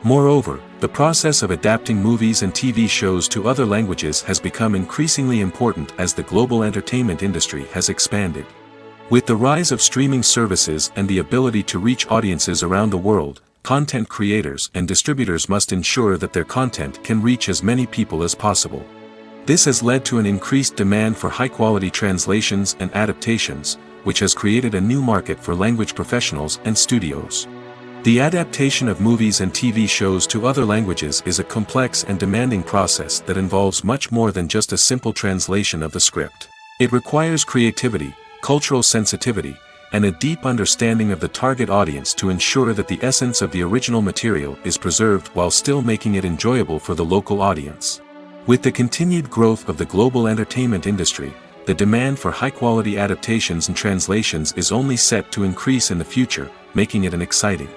Moreover, the process of adapting movies and TV shows to other languages has become increasingly important as the global entertainment industry has expanded. With the rise of streaming services and the ability to reach audiences around the world, content creators and distributors must ensure that their content can reach as many people as possible. This has led to an increased demand for high-quality translations and adaptations, which has created a new market for language professionals and studios. The adaptation of movies and TV shows to other languages is a complex and demanding process that involves much more than just a simple translation of the script. It requires creativity, cultural sensitivity, and a deep understanding of the target audience to ensure that the essence of the original material is preserved while still making it enjoyable for the local audience. With the continued growth of the global entertainment industry, the demand for high-quality adaptations and translations is only set to increase in the future, making it an exciting.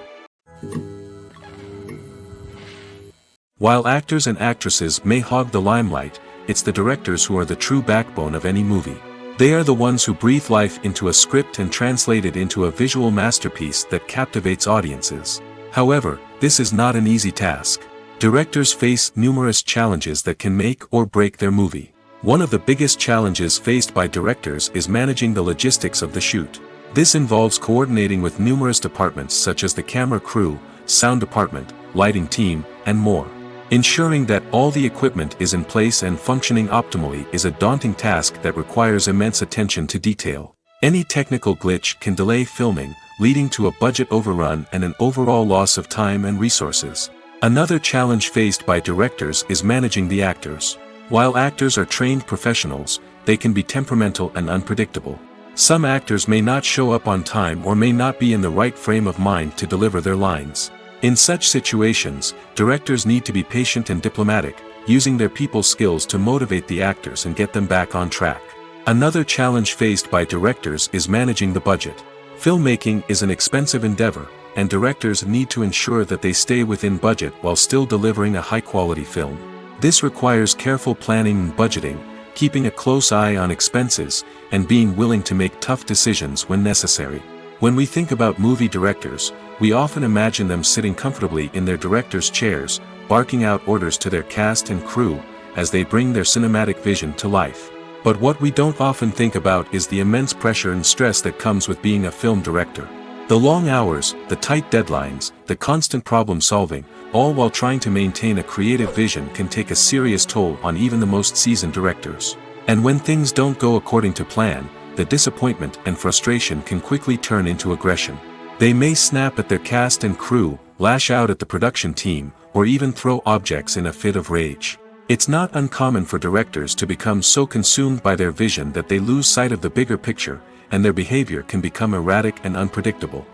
While actors and actresses may hog the limelight, it's the directors who are the true backbone of any movie. They are the ones who breathe life into a script and translate it into a visual masterpiece that captivates audiences. However, this is not an easy task. Directors face numerous challenges that can make or break their movie. One of the biggest challenges faced by directors is managing the logistics of the shoot. This involves coordinating with numerous departments such as the camera crew, sound department, lighting team, and more. Ensuring that all the equipment is in place and functioning optimally is a daunting task that requires immense attention to detail. Any technical glitch can delay filming, leading to a budget overrun and an overall loss of time and resources. Another challenge faced by directors is managing the actors. While actors are trained professionals, they can be temperamental and unpredictable. Some actors may not show up on time or may not be in the right frame of mind to deliver their lines. In such situations, directors need to be patient and diplomatic, using their people skills to motivate the actors and get them back on track. Another challenge faced by directors is managing the budget. Filmmaking is an expensive endeavor, and directors need to ensure that they stay within budget while still delivering a high-quality film. This requires careful planning and budgeting, keeping a close eye on expenses, and being willing to make tough decisions when necessary. When we think about movie directors, we often imagine them sitting comfortably in their director's chairs, barking out orders to their cast and crew, as they bring their cinematic vision to life. But what we don't often think about is the immense pressure and stress that comes with being a film director. The long hours, the tight deadlines, the constant problem solving, all while trying to maintain a creative vision can take a serious toll on even the most seasoned directors. And when things don't go according to plan, the disappointment and frustration can quickly turn into aggression. They may snap at their cast and crew, lash out at the production team, or even throw objects in a fit of rage. It's not uncommon for directors to become so consumed by their vision that they lose sight of the bigger picture, and their behavior can become erratic and unpredictable.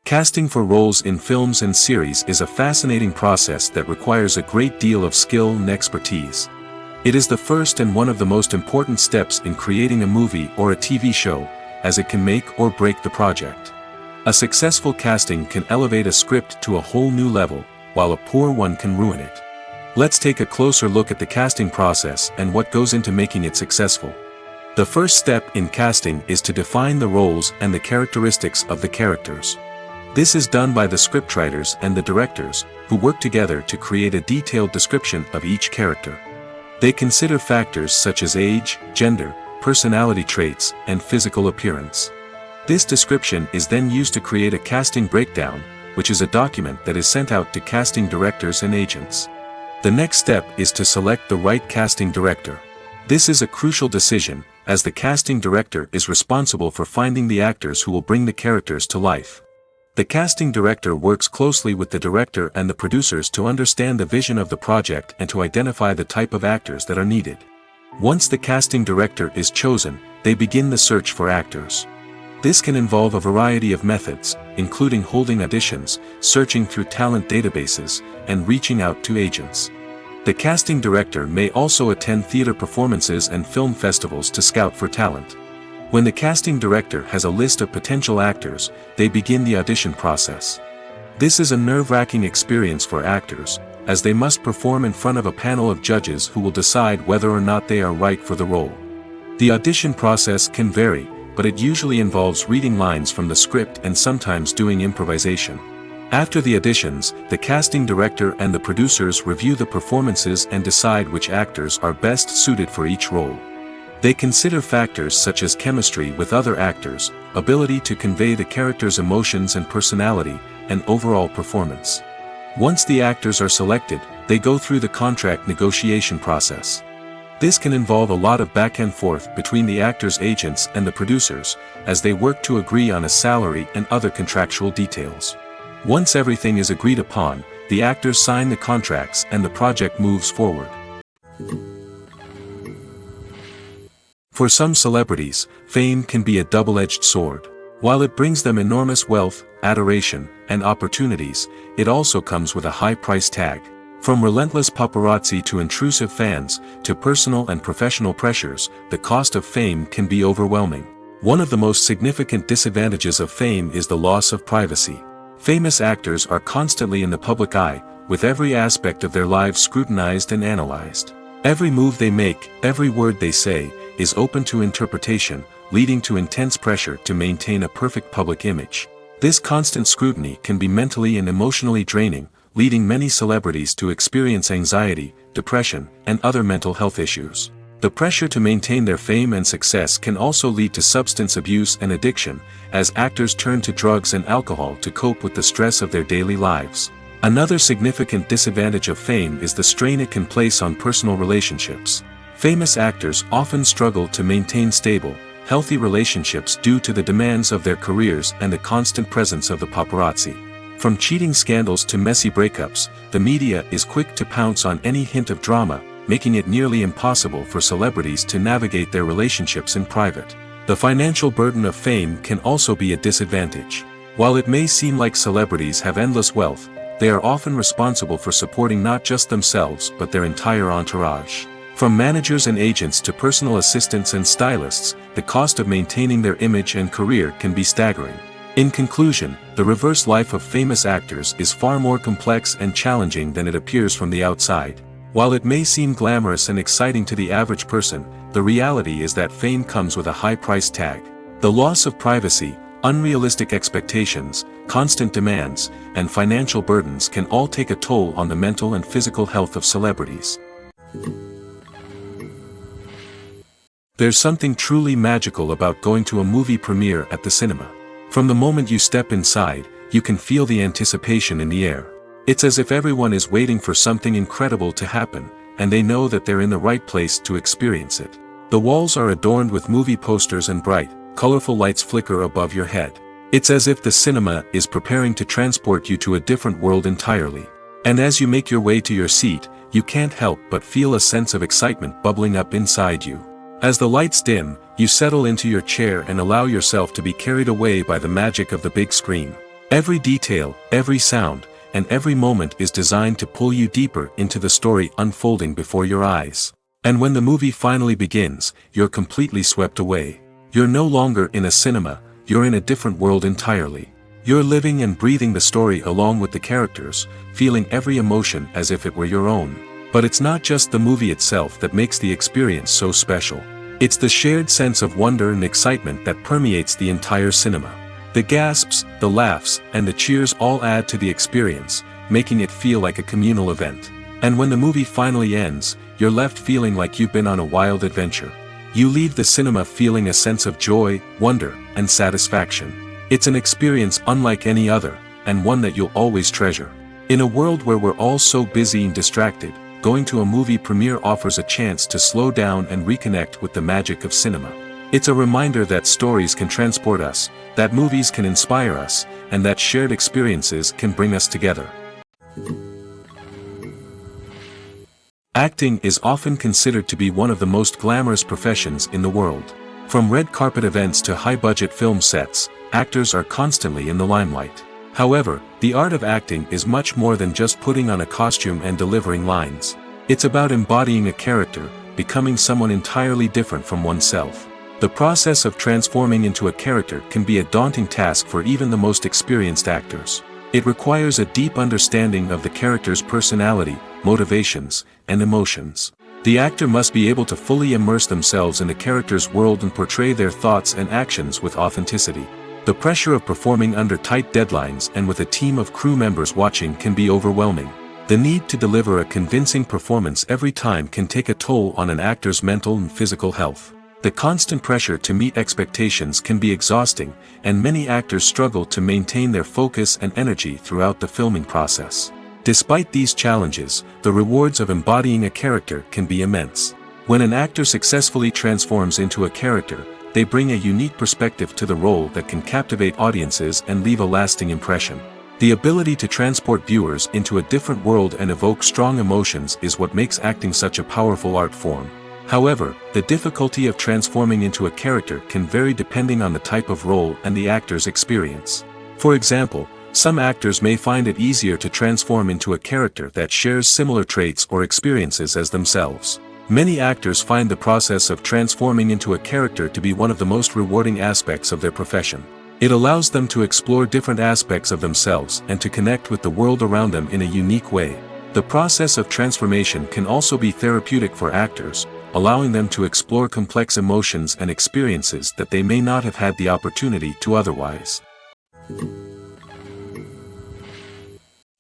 Casting for roles in films and series is a fascinating process that requires a great deal of skill and expertise. It is the first and one of the most important steps in creating a movie or a TV show, as it can make or break the project. A successful casting can elevate a script to a whole new level, while a poor one can ruin it. Let's take a closer look at the casting process and what goes into making it successful. The first step in casting is to define the roles and the characteristics of the characters. This is done by the scriptwriters and the directors, who work together to create a detailed description of each character. They consider factors such as age, gender, personality traits, and physical appearance. This description is then used to create a casting breakdown, which is a document that is sent out to casting directors and agents. The next step is to select the right casting director. This is a crucial decision, as the casting director is responsible for finding the actors who will bring the characters to life. The casting director works closely with the director and the producers to understand the vision of the project and to identify the type of actors that are needed. Once the casting director is chosen, they begin the search for actors. This can involve a variety of methods, including holding auditions, searching through talent databases, and reaching out to agents. The casting director may also attend theater performances and film festivals to scout for talent. When the casting director has a list of potential actors, they begin the audition process. This is a nerve-wracking experience for actors, as they must perform in front of a panel of judges who will decide whether or not they are right for the role. The audition process can vary, but it usually involves reading lines from the script and sometimes doing improvisation. After the auditions, the casting director and the producers review the performances and decide which actors are best suited for each role. They consider factors such as chemistry with other actors, ability to convey the character's emotions and personality, and overall performance. Once the actors are selected, they go through the contract negotiation process. This can involve a lot of back and forth between the actors' agents and the producers, as they work to agree on a salary and other contractual details. Once everything is agreed upon, the actors sign the contracts and the project moves forward. For some celebrities, fame can be a double-edged sword. While it brings them enormous wealth, adoration, and opportunities, it also comes with a high price tag. From relentless paparazzi to intrusive fans, to personal and professional pressures, the cost of fame can be overwhelming. One of the most significant disadvantages of fame is the loss of privacy. Famous actors are constantly in the public eye, with every aspect of their lives scrutinized and analyzed. Every move they make, every word they say, is open to interpretation, leading to intense pressure to maintain a perfect public image. This constant scrutiny can be mentally and emotionally draining, leading many celebrities to experience anxiety, depression, and other mental health issues. The pressure to maintain their fame and success can also lead to substance abuse and addiction, as actors turn to drugs and alcohol to cope with the stress of their daily lives. Another significant disadvantage of fame is the strain it can place on personal relationships. Famous actors often struggle to maintain stable, healthy relationships due to the demands of their careers and the constant presence of the paparazzi. From cheating scandals to messy breakups, the media is quick to pounce on any hint of drama, making it nearly impossible for celebrities to navigate their relationships in private. The financial burden of fame can also be a disadvantage. While it may seem like celebrities have endless wealth, they are often responsible for supporting not just themselves but their entire entourage. From managers and agents to personal assistants and stylists, the cost of maintaining their image and career can be staggering. In conclusion, the reverse life of famous actors is far more complex and challenging than it appears from the outside. While it may seem glamorous and exciting to the average person, the reality is that fame comes with a high price tag. The loss of privacy, unrealistic expectations, constant demands, and financial burdens can all take a toll on the mental and physical health of celebrities. There's something truly magical about going to a movie premiere at the cinema. From the moment you step inside, you can feel the anticipation in the air. It's as if everyone is waiting for something incredible to happen, and they know that they're in the right place to experience it. The walls are adorned with movie posters and bright, colorful lights flicker above your head. It's as if the cinema is preparing to transport you to a different world entirely. And as you make your way to your seat, you can't help but feel a sense of excitement bubbling up inside you. As the lights dim, you settle into your chair and allow yourself to be carried away by the magic of the big screen. Every detail, every sound, and every moment is designed to pull you deeper into the story unfolding before your eyes. And when the movie finally begins, you're completely swept away. You're no longer in a cinema, you're in a different world entirely. You're living and breathing the story along with the characters, feeling every emotion as if it were your own. But it's not just the movie itself that makes the experience so special. It's the shared sense of wonder and excitement that permeates the entire cinema. The gasps, the laughs, and the cheers all add to the experience, making it feel like a communal event. And when the movie finally ends, you're left feeling like you've been on a wild adventure. You leave the cinema feeling a sense of joy, wonder, and satisfaction. It's an experience unlike any other, and one that you'll always treasure. In a world where we're all so busy and distracted, going to a movie premiere offers a chance to slow down and reconnect with the magic of cinema. It's a reminder that stories can transport us, that movies can inspire us, and that shared experiences can bring us together. Acting is often considered to be one of the most glamorous professions in the world. From red carpet events to high-budget film sets, actors are constantly in the limelight. However, the art of acting is much more than just putting on a costume and delivering lines. It's about embodying a character, becoming someone entirely different from oneself. The process of transforming into a character can be a daunting task for even the most experienced actors. It requires a deep understanding of the character's personality, motivations, and emotions. The actor must be able to fully immerse themselves in the character's world and portray their thoughts and actions with authenticity. The pressure of performing under tight deadlines and with a team of crew members watching can be overwhelming. The need to deliver a convincing performance every time can take a toll on an actor's mental and physical health. The constant pressure to meet expectations can be exhausting, and many actors struggle to maintain their focus and energy throughout the filming process. Despite these challenges, the rewards of embodying a character can be immense. When an actor successfully transforms into a character, they bring a unique perspective to the role that can captivate audiences and leave a lasting impression. The ability to transport viewers into a different world and evoke strong emotions is what makes acting such a powerful art form. However, the difficulty of transforming into a character can vary depending on the type of role and the actor's experience. For example, some actors may find it easier to transform into a character that shares similar traits or experiences as themselves. Many actors find the process of transforming into a character to be one of the most rewarding aspects of their profession. It allows them to explore different aspects of themselves and to connect with the world around them in a unique way. The process of transformation can also be therapeutic for actors, allowing them to explore complex emotions and experiences that they may not have had the opportunity to otherwise.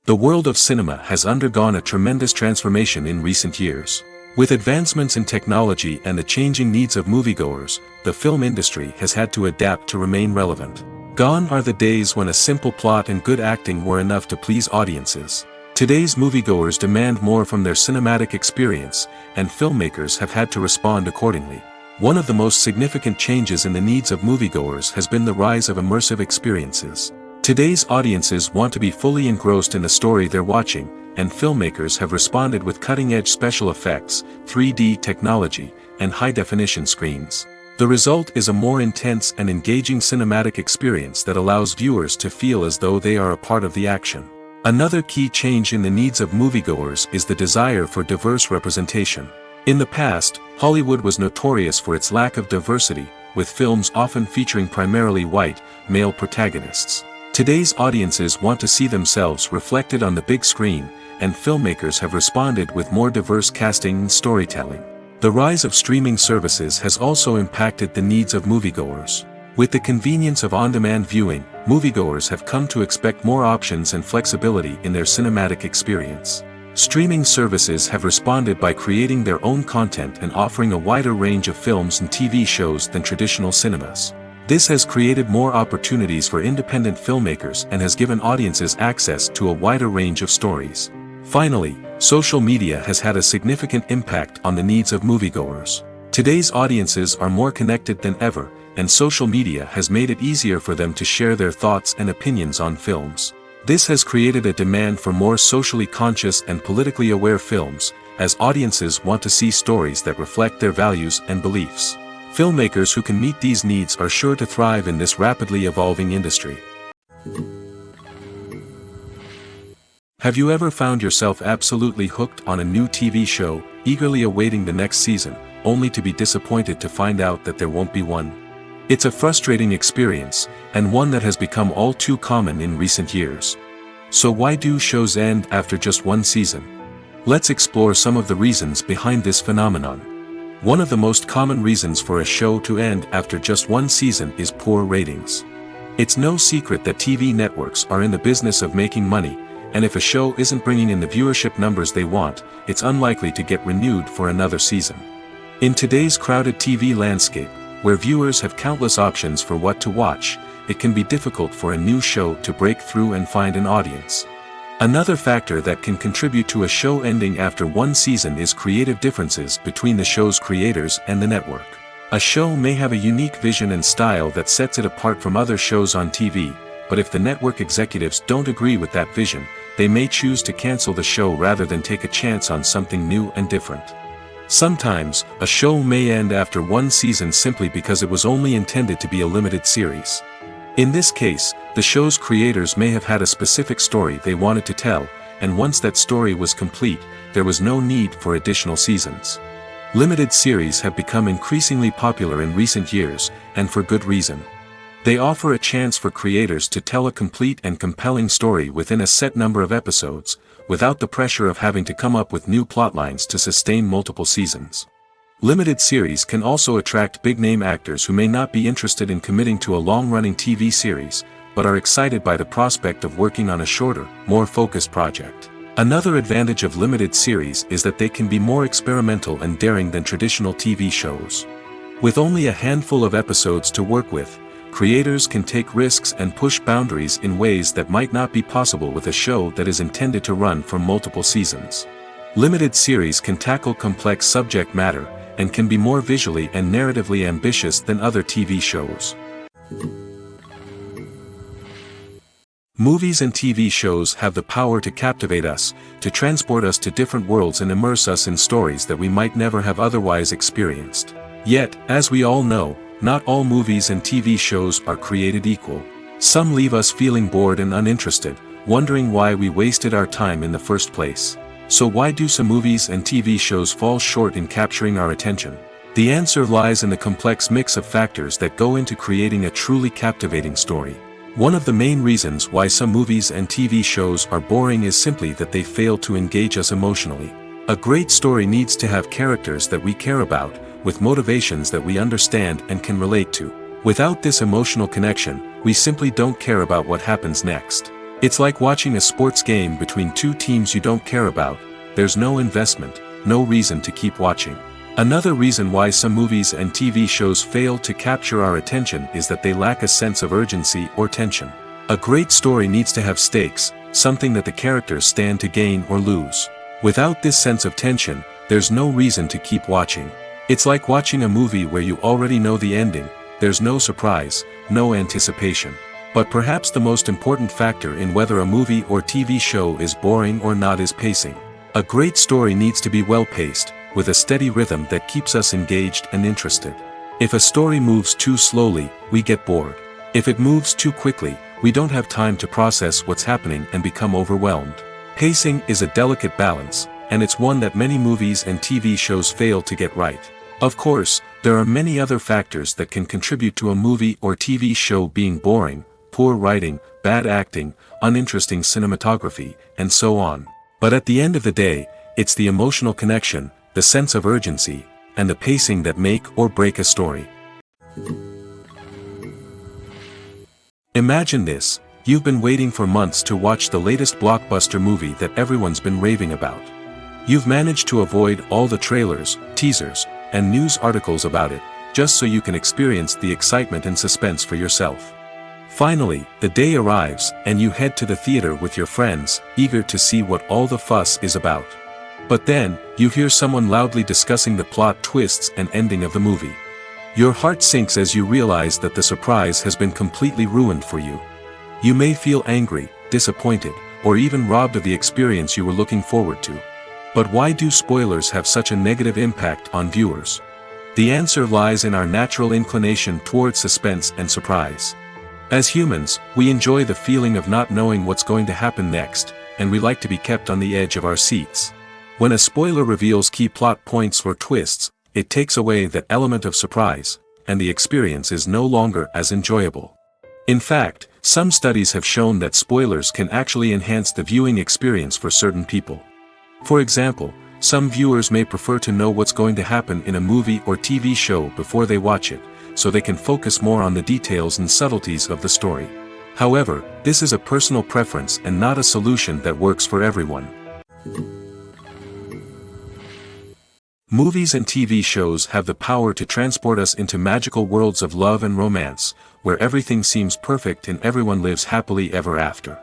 The world of cinema has undergone a tremendous transformation in recent years. With advancements in technology and the changing needs of moviegoers, the film industry has had to adapt to remain relevant. Gone are the days when a simple plot and good acting were enough to please audiences. Today's moviegoers demand more from their cinematic experience, and filmmakers have had to respond accordingly. One of the most significant changes in the needs of moviegoers has been the rise of immersive experiences. Today's audiences want to be fully engrossed in the story they're watching, and filmmakers have responded with cutting-edge special effects, 3D technology, and high-definition screens. The result is a more intense and engaging cinematic experience that allows viewers to feel as though they are a part of the action. Another key change in the needs of moviegoers is the desire for diverse representation. In the past, Hollywood was notorious for its lack of diversity, with films often featuring primarily white, male protagonists. Today's audiences want to see themselves reflected on the big screen, and filmmakers have responded with more diverse casting and storytelling. The rise of streaming services has also impacted the needs of moviegoers. With the convenience of on-demand viewing, moviegoers have come to expect more options and flexibility in their cinematic experience. Streaming services have responded by creating their own content and offering a wider range of films and TV shows than traditional cinemas. This has created more opportunities for independent filmmakers and has given audiences access to a wider range of stories. Finally, social media has had a significant impact on the needs of moviegoers. Today's audiences are more connected than ever, and social media has made it easier for them to share their thoughts and opinions on films. This has created a demand for more socially conscious and politically aware films, as audiences want to see stories that reflect their values and beliefs. Filmmakers who can meet these needs are sure to thrive in this rapidly evolving industry. Have you ever found yourself absolutely hooked on a new TV show, eagerly awaiting the next season, only to be disappointed to find out that there won't be one? It's a frustrating experience, and one that has become all too common in recent years. So why do shows end after just one season? Let's explore some of the reasons behind this phenomenon. One of the most common reasons for a show to end after just one season is poor ratings. It's no secret that TV networks are in the business of making money, and if a show isn't bringing in the viewership numbers they want, it's unlikely to get renewed for another season. In today's crowded TV landscape, where viewers have countless options for what to watch, it can be difficult for a new show to break through and find an audience. Another factor that can contribute to a show ending after one season is creative differences between the show's creators and the network. A show may have a unique vision and style that sets it apart from other shows on TV, but if the network executives don't agree with that vision, they may choose to cancel the show rather than take a chance on something new and different. Sometimes, a show may end after one season simply because it was only intended to be a limited series. In this case, the show's creators may have had a specific story they wanted to tell, and once that story was complete, there was no need for additional seasons. Limited series have become increasingly popular in recent years, and for good reason. They offer a chance for creators to tell a complete and compelling story within a set number of episodes, without the pressure of having to come up with new plotlines to sustain multiple seasons. Limited series can also attract big-name actors who may not be interested in committing to a long-running TV series, but are excited by the prospect of working on a shorter, more focused project. Another advantage of limited series is that they can be more experimental and daring than traditional TV shows. With only a handful of episodes to work with, creators can take risks and push boundaries in ways that might not be possible with a show that is intended to run for multiple seasons. Limited series can tackle complex subject matter, and can be more visually and narratively ambitious than other TV shows. Movies and TV shows have the power to captivate us, to transport us to different worlds and immerse us in stories that we might never have otherwise experienced. Yet, as we all know, not all movies and TV shows are created equal. Some leave us feeling bored and uninterested, wondering why we wasted our time in the first place. So why do some movies and TV shows fall short in capturing our attention? The answer lies in the complex mix of factors that go into creating a truly captivating story. One of the main reasons why some movies and TV shows are boring is simply that they fail to engage us emotionally. A great story needs to have characters that we care about, with motivations that we understand and can relate to. Without this emotional connection, we simply don't care about what happens next. It's like watching a sports game between two teams you don't care about. There's no investment, no reason to keep watching. Another reason why some movies and TV shows fail to capture our attention is that they lack a sense of urgency or tension. A great story needs to have stakes, something that the characters stand to gain or lose. Without this sense of tension, there's no reason to keep watching. It's like watching a movie where you already know the ending, there's no surprise, no anticipation. But perhaps the most important factor in whether a movie or TV show is boring or not is pacing. A great story needs to be well-paced, with a steady rhythm that keeps us engaged and interested. If a story moves too slowly, we get bored. If it moves too quickly, we don't have time to process what's happening and become overwhelmed. Pacing is a delicate balance, and it's one that many movies and TV shows fail to get right. Of course, there are many other factors that can contribute to a movie or TV show being boring: poor writing, bad acting, uninteresting cinematography, and so on. But at the end of the day, it's the emotional connection, the sense of urgency, and the pacing that make or break a story. Imagine this: you've been waiting for months to watch the latest blockbuster movie that everyone's been raving about. You've managed to avoid all the trailers, teasers, and news articles about it, just so you can experience the excitement and suspense for yourself. Finally, the day arrives, and you head to the theater with your friends, eager to see what all the fuss is about. But then, you hear someone loudly discussing the plot twists and ending of the movie. Your heart sinks as you realize that the surprise has been completely ruined for you. You may feel angry, disappointed, or even robbed of the experience you were looking forward to. But why do spoilers have such a negative impact on viewers? The answer lies in our natural inclination toward suspense and surprise. As humans, we enjoy the feeling of not knowing what's going to happen next, and we like to be kept on the edge of our seats. When a spoiler reveals key plot points or twists, it takes away that element of surprise, and the experience is no longer as enjoyable. In fact, some studies have shown that spoilers can actually enhance the viewing experience for certain people. For example, some viewers may prefer to know what's going to happen in a movie or TV show before they watch it, so they can focus more on the details and subtleties of the story. However, this is a personal preference and not a solution that works for everyone. Movies and TV shows have the power to transport us into magical worlds of love and romance, where everything seems perfect and everyone lives happily ever after.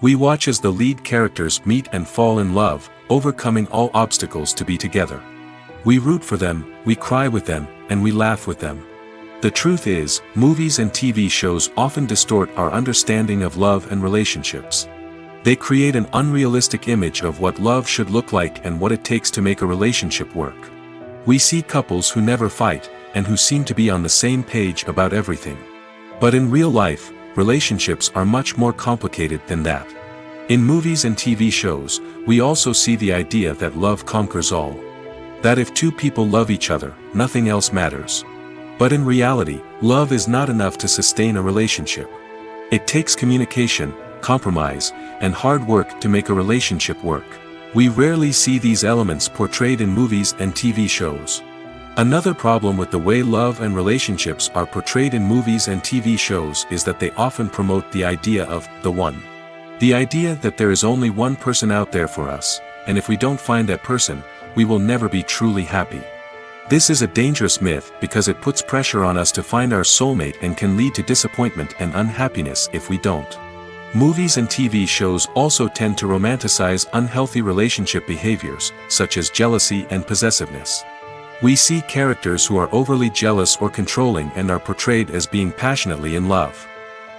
We watch as the lead characters meet and fall in love, overcoming all obstacles to be together. We root for them, we cry with them, and we laugh with them. The truth is, movies and TV shows often distort our understanding of love and relationships. They create an unrealistic image of what love should look like and what it takes to make a relationship work. We see couples who never fight, and who seem to be on the same page about everything. But in real life, relationships are much more complicated than that. In movies and TV shows, we also see the idea that love conquers all. That if two people love each other, nothing else matters. But in reality, love is not enough to sustain a relationship. It takes communication, compromise, and hard work to make a relationship work. We rarely see these elements portrayed in movies and TV shows. Another problem with the way love and relationships are portrayed in movies and TV shows is that they often promote the idea of the one. The idea that there is only one person out there for us, and if we don't find that person, we will never be truly happy. This is a dangerous myth because it puts pressure on us to find our soulmate and can lead to disappointment and unhappiness if we don't. Movies and TV shows also tend to romanticize unhealthy relationship behaviors, such as jealousy and possessiveness. We see characters who are overly jealous or controlling and are portrayed as being passionately in love.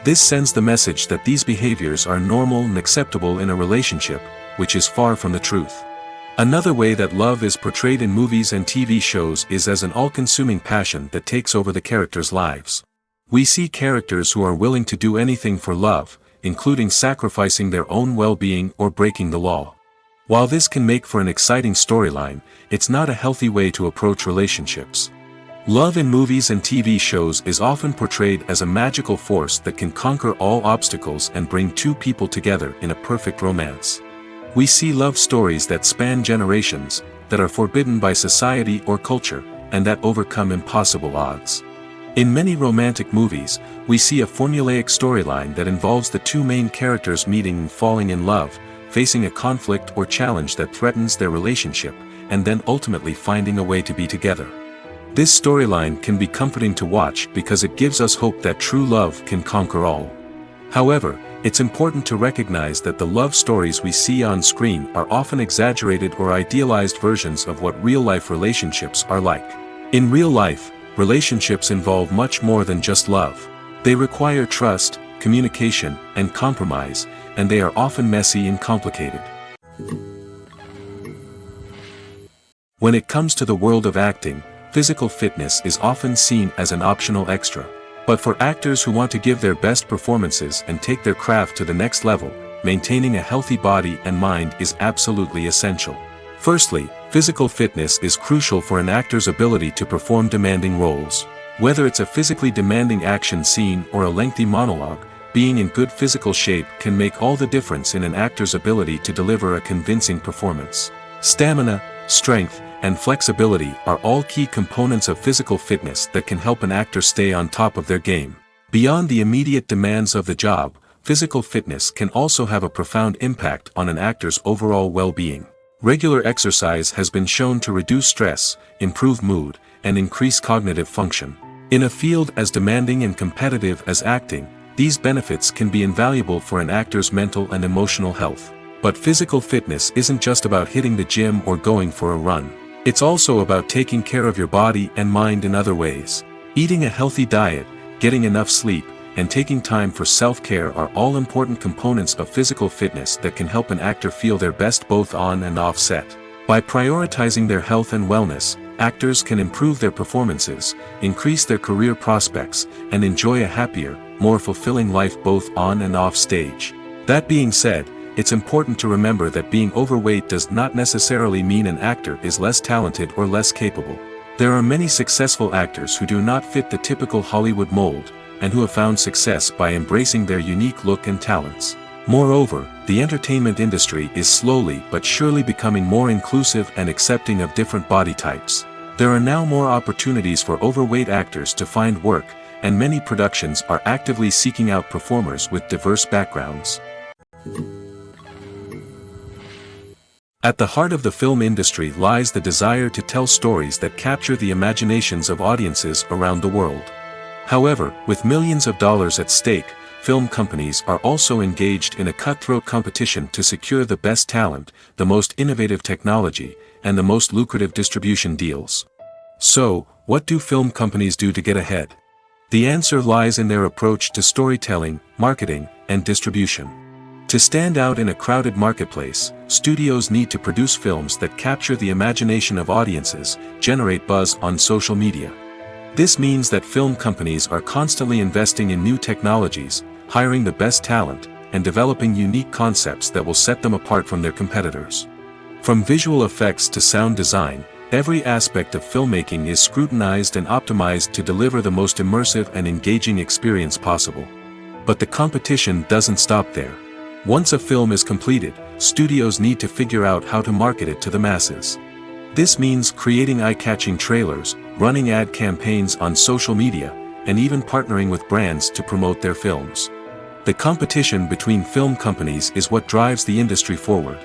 This sends the message that these behaviors are normal and acceptable in a relationship, which is far from the truth. Another way that love is portrayed in movies and TV shows is as an all-consuming passion that takes over the characters' lives. We see characters who are willing to do anything for love, including sacrificing their own well-being or breaking the law. While this can make for an exciting storyline, it's not a healthy way to approach relationships. Love in movies and TV shows is often portrayed as a magical force that can conquer all obstacles and bring two people together in a perfect romance. We see love stories that span generations, that are forbidden by society or culture, and that overcome impossible odds. In many romantic movies, we see a formulaic storyline that involves the two main characters meeting and falling in love, facing a conflict or challenge that threatens their relationship, and then ultimately finding a way to be together. This storyline can be comforting to watch because it gives us hope that true love can conquer all. However, it's important to recognize that the love stories we see on screen are often exaggerated or idealized versions of what real-life relationships are like. In real life, relationships involve much more than just love. They require trust, communication, and compromise, and they are often messy and complicated. When it comes to the world of acting, physical fitness is often seen as an optional extra. But for actors who want to give their best performances and take their craft to the next level, maintaining a healthy body and mind is absolutely essential. Firstly, physical fitness is crucial for an actor's ability to perform demanding roles. Whether it's a physically demanding action scene or a lengthy monologue, being in good physical shape can make all the difference in an actor's ability to deliver a convincing performance. Stamina, strength, and flexibility are all key components of physical fitness that can help an actor stay on top of their game. Beyond the immediate demands of the job, physical fitness can also have a profound impact on an actor's overall well-being. Regular exercise has been shown to reduce stress, improve mood, and increase cognitive function. In a field as demanding and competitive as acting, these benefits can be invaluable for an actor's mental and emotional health. But physical fitness isn't just about hitting the gym or going for a run. It's also about taking care of your body and mind in other ways. Eating a healthy diet, getting enough sleep, and taking time for self-care are all important components of physical fitness that can help an actor feel their best both on and off set. By prioritizing their health and wellness, actors can improve their performances, increase their career prospects, and enjoy a happier, more fulfilling life both on and off stage. That being said, it's important to remember that being overweight does not necessarily mean an actor is less talented or less capable. There are many successful actors who do not fit the typical Hollywood mold, and who have found success by embracing their unique look and talents. Moreover, the entertainment industry is slowly but surely becoming more inclusive and accepting of different body types. There are now more opportunities for overweight actors to find work, and many productions are actively seeking out performers with diverse backgrounds. At the heart of the film industry lies the desire to tell stories that capture the imaginations of audiences around the world. However, with millions of dollars at stake, film companies are also engaged in a cutthroat competition to secure the best talent, the most innovative technology, and the most lucrative distribution deals. So, what do film companies do to get ahead? The answer lies in their approach to storytelling, marketing, and distribution. To stand out in a crowded marketplace, studios need to produce films that capture the imagination of audiences, generate buzz on social media. This means that film companies are constantly investing in new technologies, hiring the best talent, and developing unique concepts that will set them apart from their competitors. From visual effects to sound design, every aspect of filmmaking is scrutinized and optimized to deliver the most immersive and engaging experience possible. But the competition doesn't stop there. Once a film is completed, studios need to figure out how to market it to the masses. This means creating eye-catching trailers, running ad campaigns on social media, and even partnering with brands to promote their films. The competition between film companies is what drives the industry forward.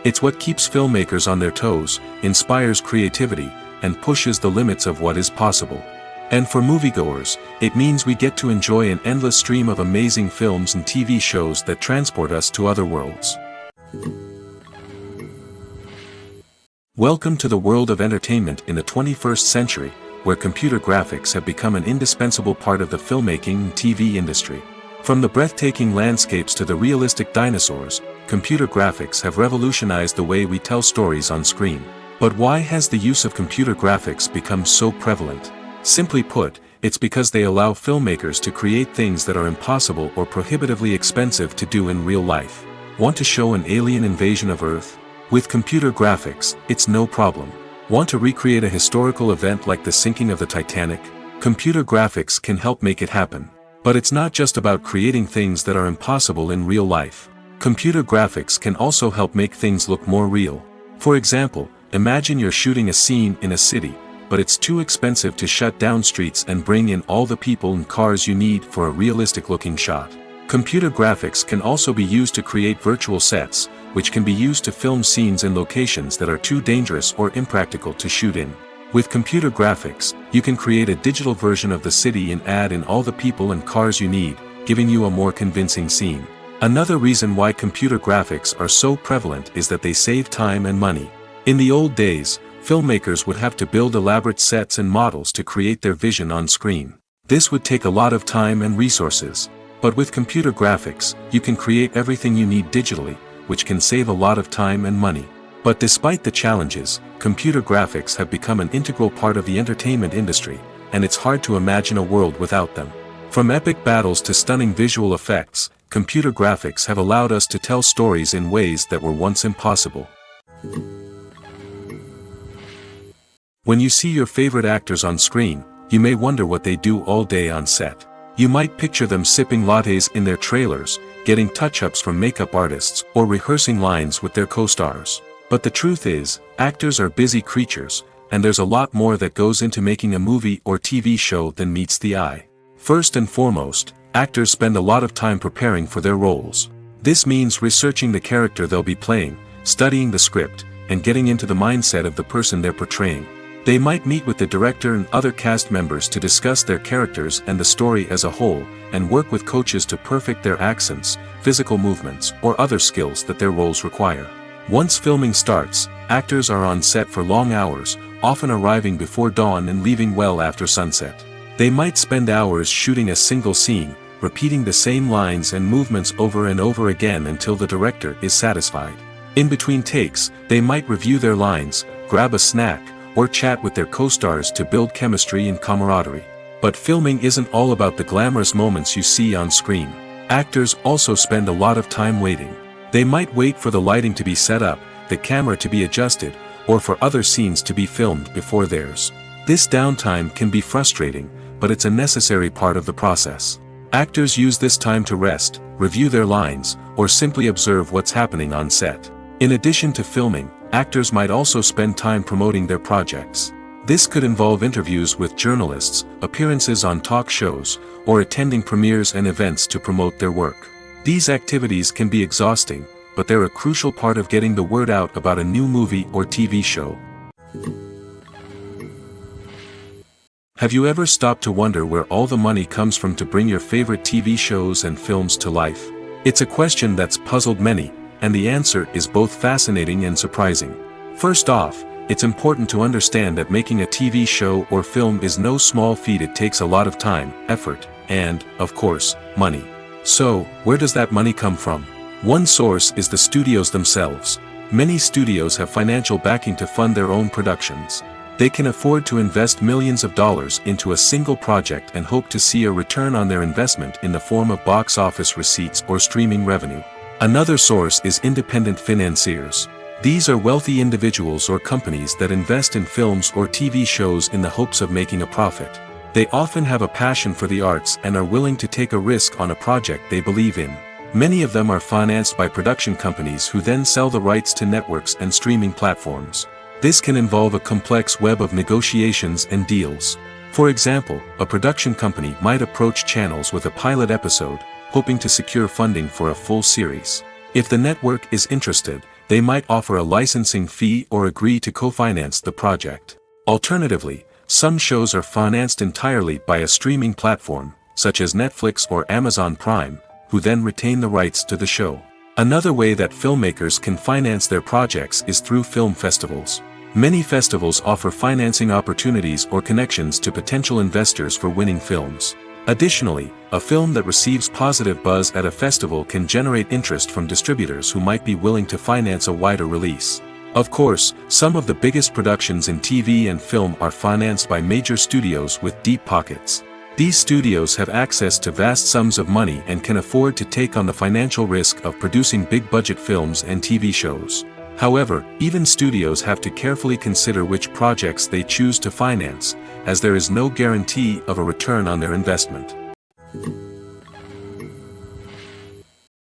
It's what keeps filmmakers on their toes, inspires creativity, and pushes the limits of what is possible. And for moviegoers, it means we get to enjoy an endless stream of amazing films and TV shows that transport us to other worlds. Welcome to the world of entertainment in the 21st century, where computer graphics have become an indispensable part of the filmmaking and TV industry. From the breathtaking landscapes to the realistic dinosaurs, computer graphics have revolutionized the way we tell stories on screen. But why has the use of computer graphics become so prevalent? Simply put, it's because they allow filmmakers to create things that are impossible or prohibitively expensive to do in real life. Want to show an alien invasion of Earth? With computer graphics, it's no problem. Want to recreate a historical event like the sinking of the Titanic? Computer graphics can help make it happen. But it's not just about creating things that are impossible in real life. Computer graphics can also help make things look more real. For example, imagine you're shooting a scene in a city, but it's too expensive to shut down streets and bring in all the people and cars you need for a realistic-looking shot. Computer graphics can also be used to create virtual sets, which can be used to film scenes in locations that are too dangerous or impractical to shoot in. With computer graphics, you can create a digital version of the city and add in all the people and cars you need, giving you a more convincing scene. Another reason why computer graphics are so prevalent is that they save time and money. In the old days, filmmakers would have to build elaborate sets and models to create their vision on screen. This would take a lot of time and resources. But with computer graphics, you can create everything you need digitally, which can save a lot of time and money. But despite the challenges, computer graphics have become an integral part of the entertainment industry, and it's hard to imagine a world without them. From epic battles to stunning visual effects, computer graphics have allowed us to tell stories in ways that were once impossible. When you see your favorite actors on screen, you may wonder what they do all day on set. You might picture them sipping lattes in their trailers, getting touch-ups from makeup artists, or rehearsing lines with their co-stars. But the truth is, actors are busy creatures, and there's a lot more that goes into making a movie or TV show than meets the eye. First and foremost, actors spend a lot of time preparing for their roles. This means researching the character they'll be playing, studying the script, and getting into the mindset of the person they're portraying. They might meet with the director and other cast members to discuss their characters and the story as a whole, and work with coaches to perfect their accents, physical movements, or other skills that their roles require. Once filming starts, actors are on set for long hours, often arriving before dawn and leaving well after sunset. They might spend hours shooting a single scene, repeating the same lines and movements over and over again until the director is satisfied. In between takes, they might review their lines, grab a snack, or chat with their co-stars to build chemistry and camaraderie. But filming isn't all about the glamorous moments you see on screen. Actors also spend a lot of time waiting. They might wait for the lighting to be set up, the camera to be adjusted, or for other scenes to be filmed before theirs. This downtime can be frustrating, but it's a necessary part of the process. Actors use this time to rest, review their lines, or simply observe what's happening on set. In addition to filming, actors might also spend time promoting their projects. This could involve interviews with journalists, appearances on talk shows, or attending premieres and events to promote their work. These activities can be exhausting, but they're a crucial part of getting the word out about a new movie or TV show. Have you ever stopped to wonder where all the money comes from to bring your favorite TV shows and films to life? It's a question that's puzzled many, and the answer is both fascinating and surprising. First off, it's important to understand that making a TV show or film is no small feat. It takes a lot of time, effort, and, of course, money. So, where does that money come from? One source is the studios themselves. Many studios have financial backing to fund their own productions. They can afford to invest millions of dollars into a single project and hope to see a return on their investment in the form of box office receipts or streaming revenue. Another source is independent financiers. These are wealthy individuals or companies that invest in films or TV shows in the hopes of making a profit. They often have a passion for the arts and are willing to take a risk on a project they believe in. Many of them are financed by production companies who then sell the rights to networks and streaming platforms. This can involve a complex web of negotiations and deals. For example, a production company might approach channels with a pilot episode, hoping to secure funding for a full series. If the network is interested, they might offer a licensing fee or agree to co-finance the project. Alternatively, some shows are financed entirely by a streaming platform, such as Netflix or Amazon Prime, who then retain the rights to the show. Another way that filmmakers can finance their projects is through film festivals. Many festivals offer financing opportunities or connections to potential investors for winning films. Additionally, a film that receives positive buzz at a festival can generate interest from distributors who might be willing to finance a wider release. Of course, some of the biggest productions in TV and film are financed by major studios with deep pockets. These studios have access to vast sums of money and can afford to take on the financial risk of producing big-budget films and TV shows. However, even studios have to carefully consider which projects they choose to finance, as there is no guarantee of a return on their investment.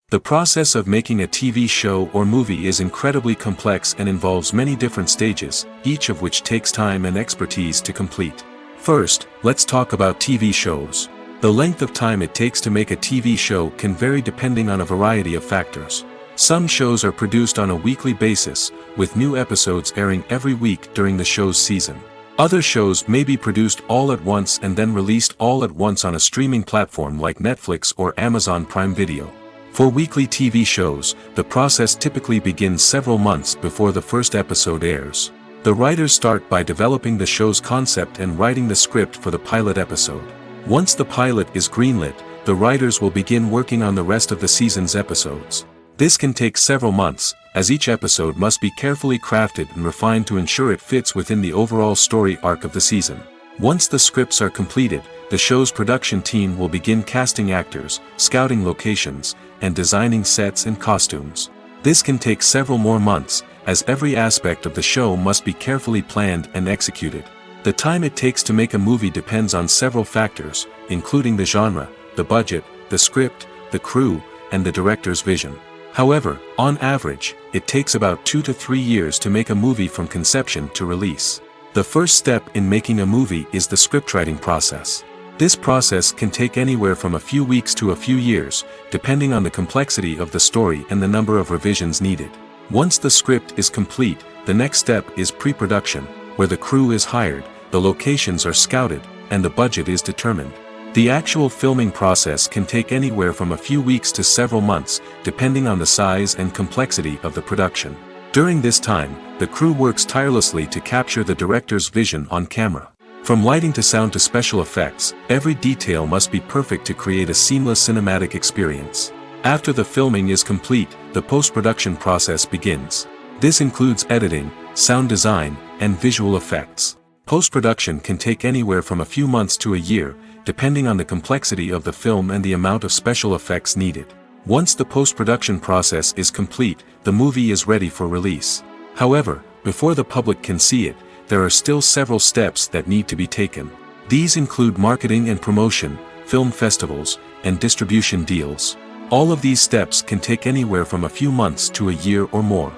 The process of making a TV show or movie is incredibly complex and involves many different stages, each of which takes time and expertise to complete. First, let's talk about TV shows. The length of time it takes to make a TV show can vary depending on a variety of factors. Some shows are produced on a weekly basis, with new episodes airing every week during the show's season. Other shows may be produced all at once and then released all at once on a streaming platform like Netflix or Amazon Prime Video. For weekly TV shows, the process typically begins several months before the first episode airs. The writers start by developing the show's concept and writing the script for the pilot episode. Once the pilot is greenlit, the writers will begin working on the rest of the season's episodes. This can take several months, as each episode must be carefully crafted and refined to ensure it fits within the overall story arc of the season. Once the scripts are completed, the show's production team will begin casting actors, scouting locations, and designing sets and costumes. This can take several more months, as every aspect of the show must be carefully planned and executed. The time it takes to make a movie depends on several factors, including the genre, the budget, the script, the crew, and the director's vision. However, on average, it takes about 2 to 3 years to make a movie from conception to release. The first step in making a movie is the scriptwriting process. This process can take anywhere from a few weeks to a few years, depending on the complexity of the story and the number of revisions needed. Once the script is complete, the next step is pre-production, where the crew is hired, the locations are scouted, and the budget is determined. The actual filming process can take anywhere from a few weeks to several months, depending on the size and complexity of the production. During this time, the crew works tirelessly to capture the director's vision on camera. From lighting to sound to special effects, every detail must be perfect to create a seamless cinematic experience. After the filming is complete, the post-production process begins. This includes editing, sound design, and visual effects. Post-production can take anywhere from a few months to a year, depending on the complexity of the film and the amount of special effects needed. Once the post-production process is complete, the movie is ready for release. However, before the public can see it, there are still several steps that need to be taken. These include marketing and promotion, film festivals, and distribution deals. All of these steps can take anywhere from a few months to a year or more.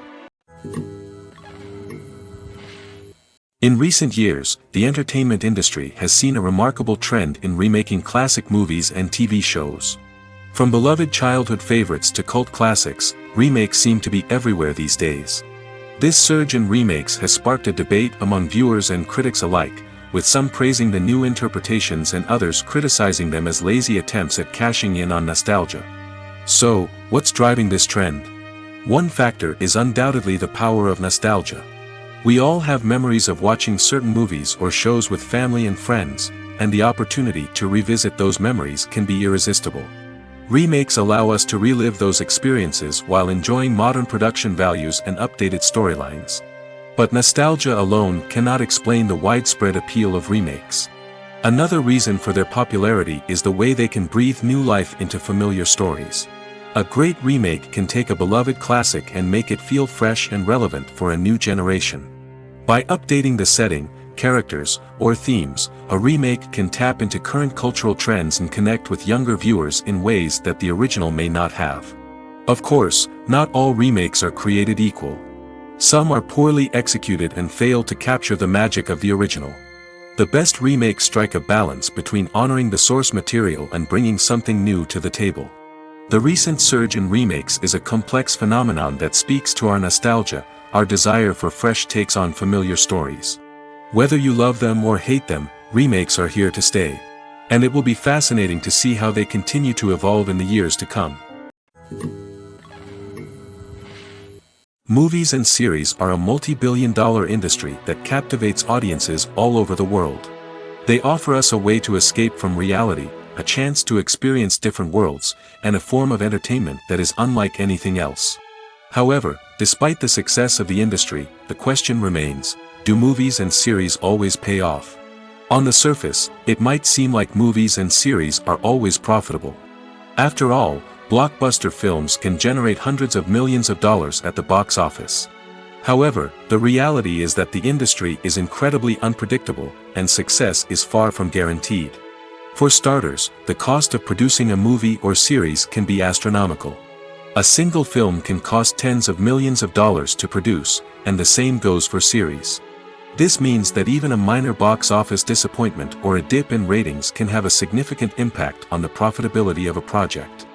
In recent years, the entertainment industry has seen a remarkable trend in remaking classic movies and TV shows. From beloved childhood favorites to cult classics, remakes seem to be everywhere these days. This surge in remakes has sparked a debate among viewers and critics alike, with some praising the new interpretations and others criticizing them as lazy attempts at cashing in on nostalgia. So, what's driving this trend? One factor is undoubtedly the power of nostalgia. We all have memories of watching certain movies or shows with family and friends, and the opportunity to revisit those memories can be irresistible. Remakes allow us to relive those experiences while enjoying modern production values and updated storylines. But nostalgia alone cannot explain the widespread appeal of remakes. Another reason for their popularity is the way they can breathe new life into familiar stories. A great remake can take a beloved classic and make it feel fresh and relevant for a new generation. By updating the setting, characters, or themes, a remake can tap into current cultural trends and connect with younger viewers in ways that the original may not have. Of course, not all remakes are created equal. Some are poorly executed and fail to capture the magic of the original. The best remakes strike a balance between honoring the source material and bringing something new to the table. The recent surge in remakes is a complex phenomenon that speaks to our nostalgia, our desire for fresh takes on familiar stories. Whether you love them or hate them, remakes are here to stay. And it will be fascinating to see how they continue to evolve in the years to come. Movies and series are a multi-billion-dollar industry that captivates audiences all over the world. They offer us a way to escape from reality, a chance to experience different worlds, and a form of entertainment that is unlike anything else. However, despite the success of the industry, the question remains, do movies and series always pay off? On the surface, it might seem like movies and series are always profitable. After all, blockbuster films can generate hundreds of millions of dollars at the box office. However, the reality is that the industry is incredibly unpredictable, and success is far from guaranteed. For starters, the cost of producing a movie or series can be astronomical. A single film can cost tens of millions of dollars to produce, and the same goes for series. This means that even a minor box office disappointment or a dip in ratings can have a significant impact on the profitability of a project.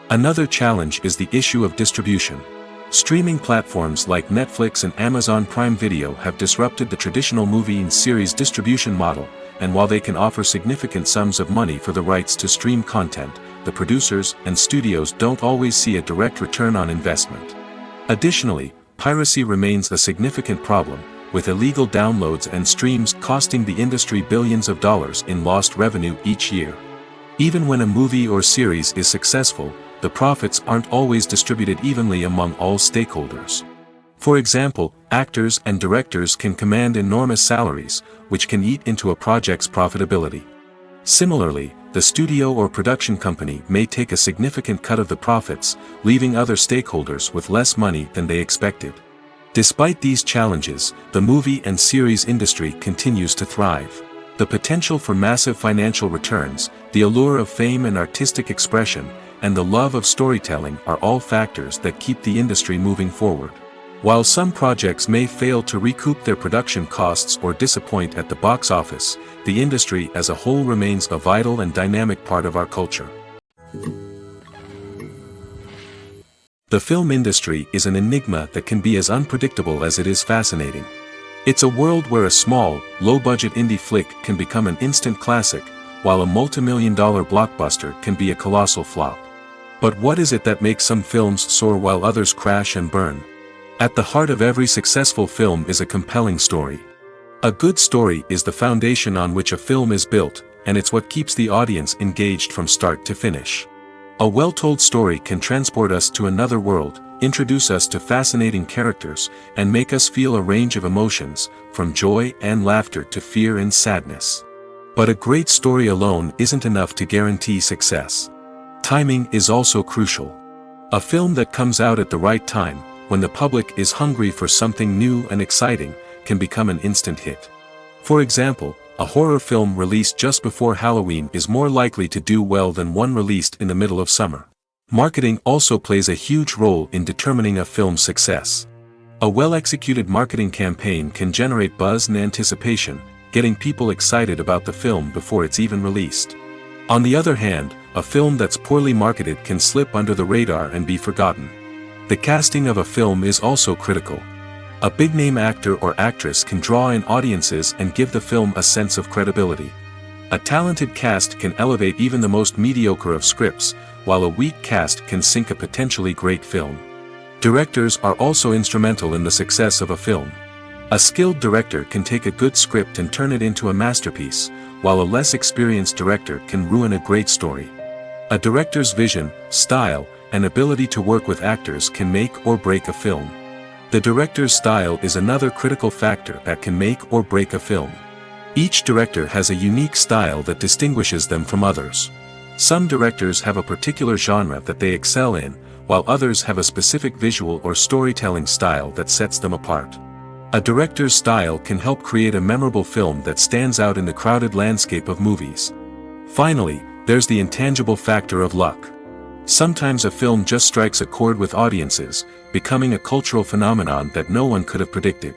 Another challenge is the issue of distribution. Streaming platforms like Netflix and Amazon Prime Video have disrupted the traditional movie and series distribution model, and while they can offer significant sums of money for the rights to stream content, the producers and studios don't always see a direct return on investment. Additionally, piracy remains a significant problem, with illegal downloads and streams costing the industry billions of dollars in lost revenue each year. Even when a movie or series is successful, the profits aren't always distributed evenly among all stakeholders. For example, actors and directors can command enormous salaries, which can eat into a project's profitability. Similarly, the studio or production company may take a significant cut of the profits, leaving other stakeholders with less money than they expected. Despite these challenges, the movie and series industry continues to thrive. The potential for massive financial returns, the allure of fame and artistic expression, and the love of storytelling are all factors that keep the industry moving forward. While some projects may fail to recoup their production costs or disappoint at the box office, the industry as a whole remains a vital and dynamic part of our culture. The film industry is an enigma that can be as unpredictable as it is fascinating. It's a world where a small, low-budget indie flick can become an instant classic, while a multi-million-dollar blockbuster can be a colossal flop. But what is it that makes some films soar while others crash and burn? At the heart of every successful film is a compelling story. A good story is the foundation on which a film is built, and it's what keeps the audience engaged from start to finish. A well-told story can transport us to another world, introduce us to fascinating characters, and make us feel a range of emotions, from joy and laughter to fear and sadness. But a great story alone isn't enough to guarantee success. Timing is also crucial. A film that comes out at the right time, when the public is hungry for something new and exciting, can become an instant hit. For example, a horror film released just before Halloween is more likely to do well than one released in the middle of summer. Marketing also plays a huge role in determining a film's success. A well-executed marketing campaign can generate buzz and anticipation, getting people excited about the film before it's even released. On the other hand, a film that's poorly marketed can slip under the radar and be forgotten. The casting of a film is also critical. A big-name actor or actress can draw in audiences and give the film a sense of credibility. A talented cast can elevate even the most mediocre of scripts, while a weak cast can sink a potentially great film. Directors are also instrumental in the success of a film. A skilled director can take a good script and turn it into a masterpiece, while a less experienced director can ruin a great story. A director's vision, style, and ability to work with actors can make or break a film. The director's style is another critical factor that can make or break a film. Each director has a unique style that distinguishes them from others. Some directors have a particular genre that they excel in, while others have a specific visual or storytelling style that sets them apart. A director's style can help create a memorable film that stands out in the crowded landscape of movies. Finally, there's the intangible factor of luck. Sometimes a film just strikes a chord with audiences, becoming a cultural phenomenon that no one could have predicted.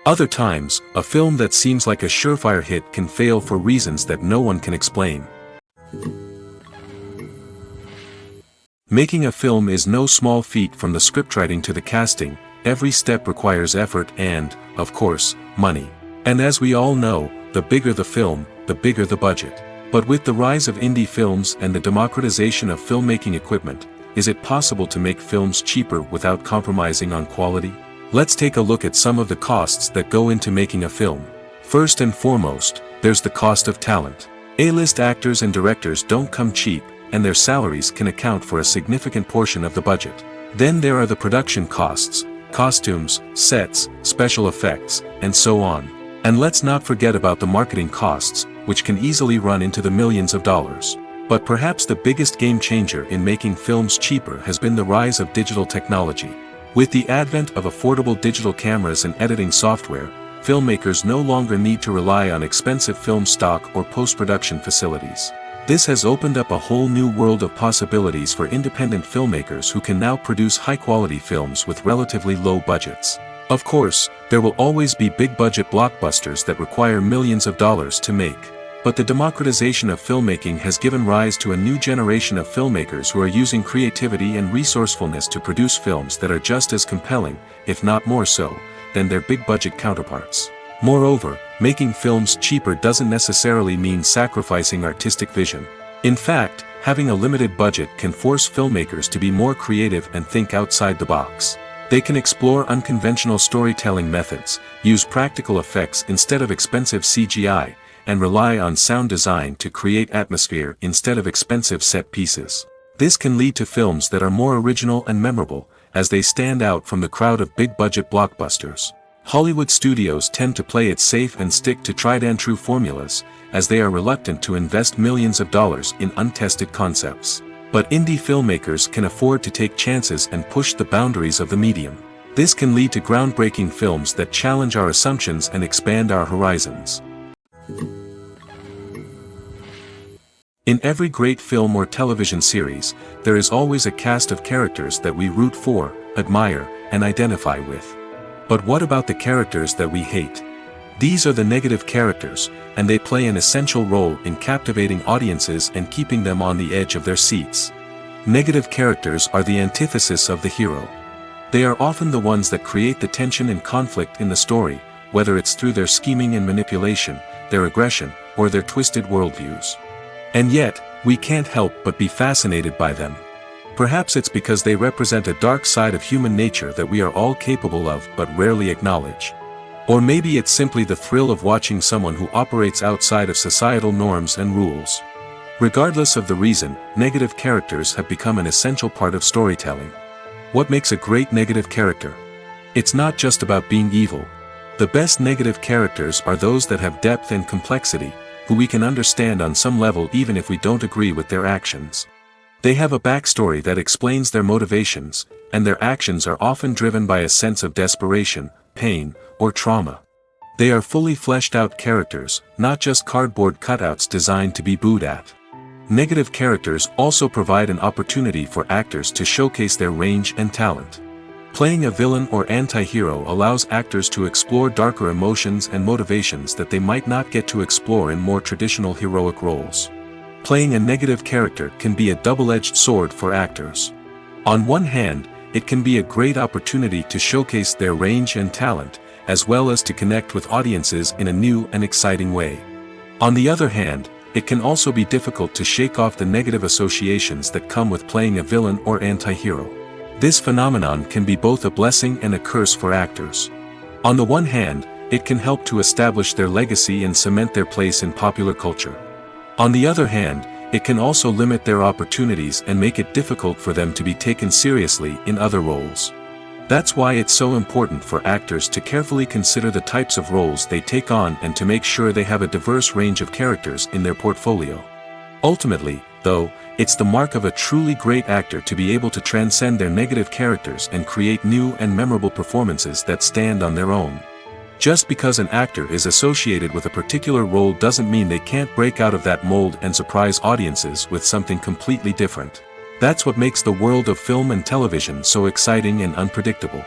Other times, a film that seems like a surefire hit can fail for reasons that no one can explain. Making a film is no small feat. From the scriptwriting to the casting, every step requires effort and, of course, money. And as we all know, the bigger the film, the bigger the budget. But with the rise of indie films and the democratization of filmmaking equipment, is it possible to make films cheaper without compromising on quality? Let's take a look at some of the costs that go into making a film. First and foremost, there's the cost of talent. A-list actors and directors don't come cheap, and their salaries can account for a significant portion of the budget. Then there are the production costs, costumes, sets, special effects, and so on. And let's not forget about the marketing costs, which can easily run into the millions of dollars. But perhaps the biggest game changer in making films cheaper has been the rise of digital technology. With the advent of affordable digital cameras and editing software, filmmakers no longer need to rely on expensive film stock or post-production facilities. This has opened up a whole new world of possibilities for independent filmmakers who can now produce high-quality films with relatively low budgets. Of course, there will always be big-budget blockbusters that require millions of dollars to make. But the democratization of filmmaking has given rise to a new generation of filmmakers who are using creativity and resourcefulness to produce films that are just as compelling, if not more so, than their big-budget counterparts. Moreover, making films cheaper doesn't necessarily mean sacrificing artistic vision. In fact, having a limited budget can force filmmakers to be more creative and think outside the box. They can explore unconventional storytelling methods, use practical effects instead of expensive CGI, and rely on sound design to create atmosphere instead of expensive set pieces. This can lead to films that are more original and memorable, as they stand out from the crowd of big-budget blockbusters. Hollywood studios tend to play it safe and stick to tried-and-true formulas, as they are reluctant to invest millions of dollars in untested concepts. But indie filmmakers can afford to take chances and push the boundaries of the medium. This can lead to groundbreaking films that challenge our assumptions and expand our horizons. In every great film or television series, there is always a cast of characters that we root for, admire, and identify with. But what about the characters that we hate? These are the negative characters, and they play an essential role in captivating audiences and keeping them on the edge of their seats. Negative characters are the antithesis of the hero. They are often the ones that create the tension and conflict in the story, whether it's through their scheming and manipulation, their aggression, or their twisted worldviews. And yet, we can't help but be fascinated by them. Perhaps it's because they represent a dark side of human nature that we are all capable of but rarely acknowledge. Or maybe it's simply the thrill of watching someone who operates outside of societal norms and rules. Regardless of the reason, negative characters have become an essential part of storytelling. What makes a great negative character? It's not just about being evil. The best negative characters are those that have depth and complexity, who we can understand on some level even if we don't agree with their actions. They have a backstory that explains their motivations, and their actions are often driven by a sense of desperation, pain, or trauma. They are fully fleshed out characters, not just cardboard cutouts designed to be booed at. Negative characters also provide an opportunity for actors to showcase their range and talent. Playing a villain or anti-hero allows actors to explore darker emotions and motivations that they might not get to explore in more traditional heroic roles. Playing a negative character can be a double-edged sword for actors. On one hand, it can be a great opportunity to showcase their range and talent, as well as to connect with audiences in a new and exciting way. On the other hand, it can also be difficult to shake off the negative associations that come with playing a villain or anti-hero. This phenomenon can be both a blessing and a curse for actors. On the one hand, it can help to establish their legacy and cement their place in popular culture. On the other hand, it can also limit their opportunities and make it difficult for them to be taken seriously in other roles. That's why it's so important for actors to carefully consider the types of roles they take on and to make sure they have a diverse range of characters in their portfolio. Ultimately, though, it's the mark of a truly great actor to be able to transcend their negative characters and create new and memorable performances that stand on their own. Just because an actor is associated with a particular role doesn't mean they can't break out of that mold and surprise audiences with something completely different. That's what makes the world of film and television so exciting and unpredictable.